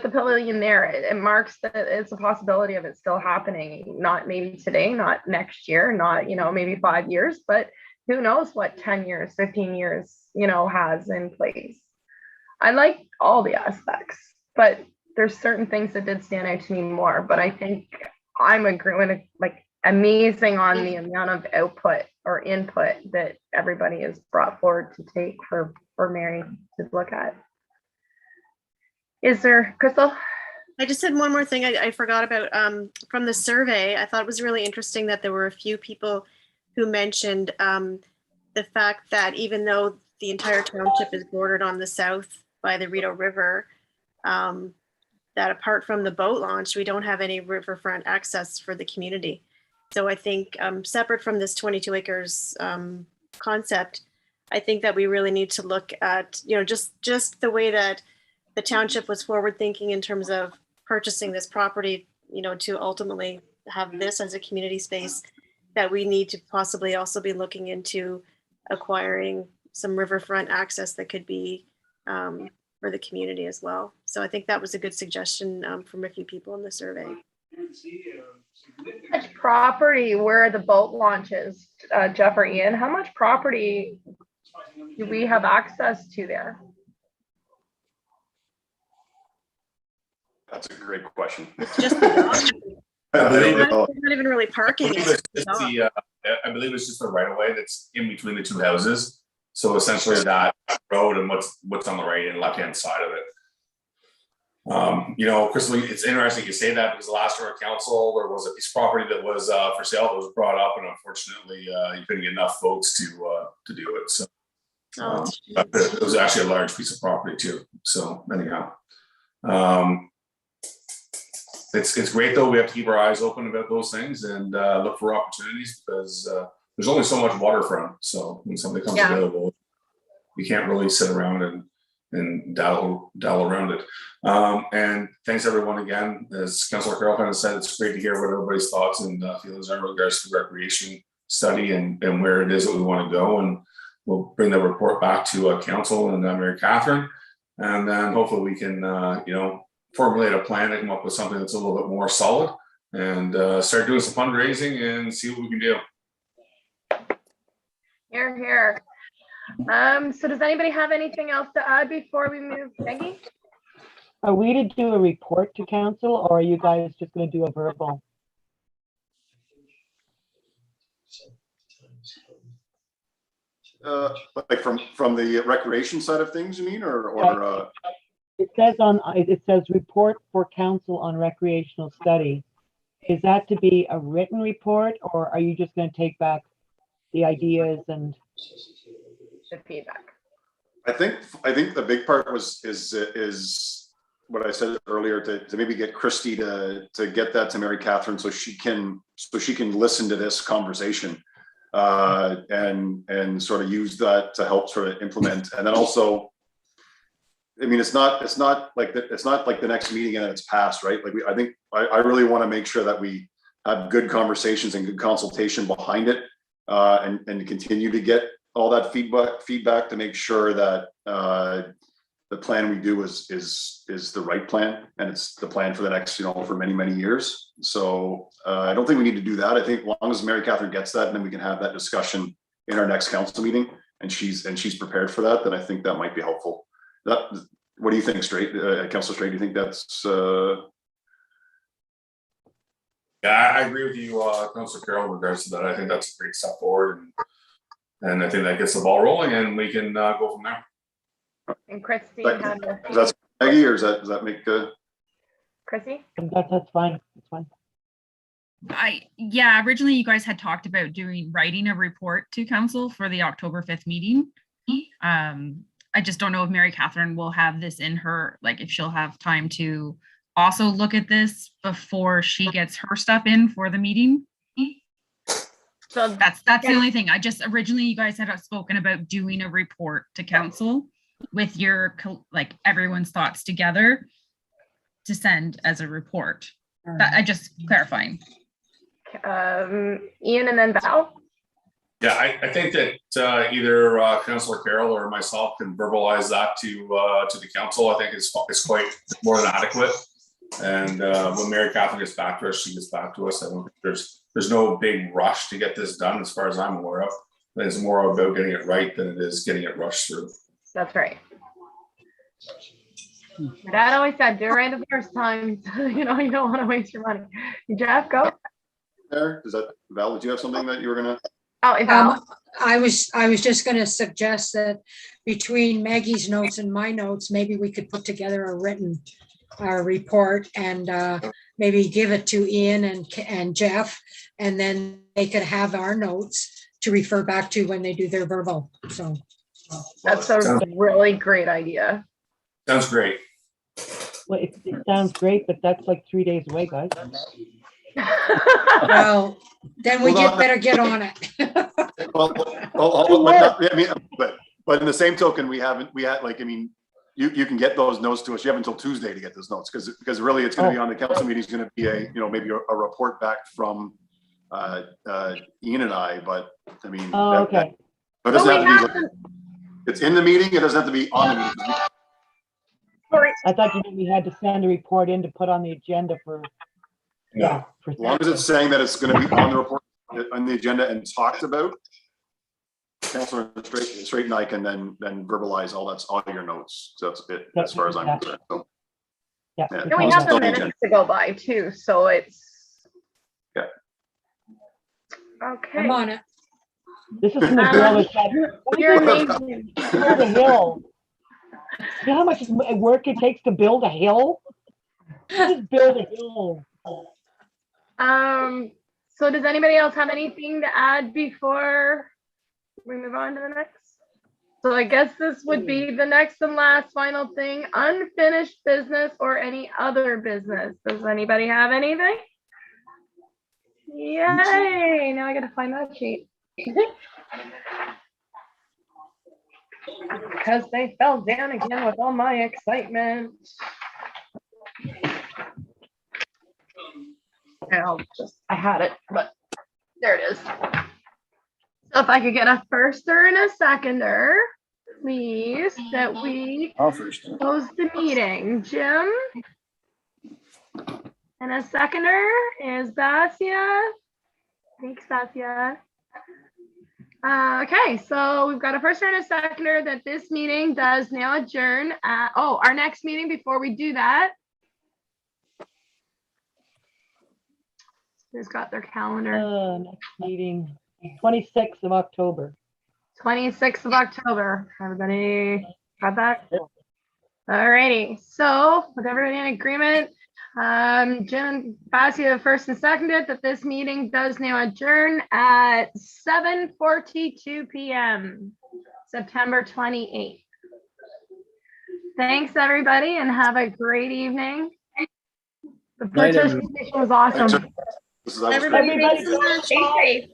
pavilion there. It marks that it's a possibility of it still happening, not maybe today, not next year, not maybe 5 years, but who knows what 10 years, 15 years, has in place. I like all the aspects, but there's certain things that did stand out to me more. But I think I'm agreeing, amazing on the amount of output or input that everybody has brought forward to take for Mary to look at. Is there, Crystal? I just had one more thing I forgot about from the survey. I thought it was really interesting that there were a few people who mentioned the fact that even though the entire township is bordered on the south by the Rideau River, that apart from the boat launch, we don't have any riverfront access for the community. So I think separate from this 22 acres concept, I think that we really need to look at, just the way that the township was forward thinking in terms of purchasing this property, to ultimately have this as a community space, that we need to possibly also be looking into acquiring some riverfront access that could be for the community as well. So I think that was a good suggestion from a few people in the survey. How much property where the boat launches, Jeff or Ian, how much property do we have access to there? That's a great question. It's just the not even really parking. I believe it's just the right of way that's in between the two houses. So essentially that road and what's on the right and left hand side of it. Crystal, it's interesting you say that, because the last year at council there was a piece of property that was for sale that was brought up, and unfortunately you couldn't get enough votes to do it. So it was actually a large piece of property too. So anyhow. It's great though. We have to keep our eyes open about those things and look for opportunities, because there's only so much waterfront. So when something comes available, you can't really sit around and dawdle around it. And thanks everyone again. As Councillor Carroll kind of said, it's great to hear what everybody's thoughts and feelings are in regards to the recreation study and where it is that we want to go. And we'll bring the report back to council and Mary Catherine, and then hopefully we can formulate a plan and come up with something that's a little bit more solid and start doing some fundraising and see what we can do. Here, here. So does anybody have anything else to add before we move, Peggy? Are we to do a report to council, or are you guys just going to do a verbal? Like from the recreation side of things, you mean, or It says report for council on recreational study. Is that to be a written report, or are you just going to take back the ideas and The feedback. I think the big part is what I said earlier, to maybe get Christy to get that to Mary Catherine so she can listen to this conversation and sort of use that to help sort of implement. And then also, I mean, it's not like the next meeting and then it's passed, right? Like I really want to make sure that we have good conversations and good consultation behind it, and continue to get all that feedback to make sure that the plan we do is the right plan, and it's the plan for the next, for many years. So I don't think we need to do that. I think as long as Mary Catherine gets that, and then we can have that discussion in our next council meeting, and she's prepared for that, then I think that might be helpful. What do you think, Councillor Straight? Do you think that's? Yeah, I agree with you, Councillor Carroll, in regards to that. I think that's a great step forward, and I think that gets the ball rolling, and we can go from there. And Christy had the. Is that Maggie, or does that make Chrissy? that's fine. That's fine. Originally you guys had talked about writing a report to council for the October 5th meeting. I just don't know if Mary Catherine will have this in her, like if she'll have time to also look at this before she gets her stuff in for the meeting. So that's the only thing. Originally you guys had spoken about doing a report to council with your, like, everyone's thoughts together to send as a report. That I just clarifying. Ian and then Val. Yeah, I think that either Councillor Carroll or myself can verbalize that to the council. I think it's quite more than adequate. And when Mary Catherine gets back to us, she gets back to us. I don't think there's no big rush to get this done, as far as I'm aware of. It's more about getting it right than it is getting it rushed through. That's right. My dad always said, do it right the first time. You don't want to waste your money. Jeff, go. there? Val, did you have something that you were gonna? Oh, Val. I was just going to suggest that between Maggie's notes and my notes, maybe we could put together a written report and maybe give it to Ian and Jeff, and then they could have our notes to refer back to when they do their verbal. So that's a really great idea. Sounds great. Well, it sounds great, but that's like 3 days away, guys. well, then we better get on it. But in the same token, we had like, I mean, you can get those notes to us. You have until Tuesday to get those notes, because really it's going to be on the council meeting. It's going to be maybe a report back from Ian and I. But I mean, okay. But it doesn't have to be. It's in the meeting. It doesn't have to be on the meeting. I thought you meant we had to send a report in to put on the agenda for. No. Yeah, as long as it's saying that it's going to be on the report, on the agenda, and talked about, Councillor Straight and I can then verbalize all your notes. So that's it, as far as I'm concerned. So, yeah. And we have the minutes to go by too, so it's. Yeah. Okay. I'm on it. This is from the girl that said, you're amazing. Build a hill. You know how much work it takes to build a hill? Just build a hill. So does anybody else have anything to add before we move on to the next? So I guess this would be the next and last final thing, unfinished business or any other business. Does anybody have anything? Yay, now I gotta find that sheet. Because they fell down again with all my excitement. I had it, but there it is. So if I could get a firster and a seconder, please, that we close the meeting. Jim? And a seconder is Basia. Thanks, Basia. Okay, so we've got a first and a seconder that this meeting does now adjourn. Our next meeting before we do that. Who's got their calendar? Next meeting, 26th of October. 26th of October. Everybody got that? All righty. So with everybody in agreement, Jim and Basia first and seconded that this meeting does now adjourn at 7:42 p.m. September 28th. Thanks everybody and have a great evening. The Night, everyone. participation was awesome. This is Everybody, thanks so much. Stay safe.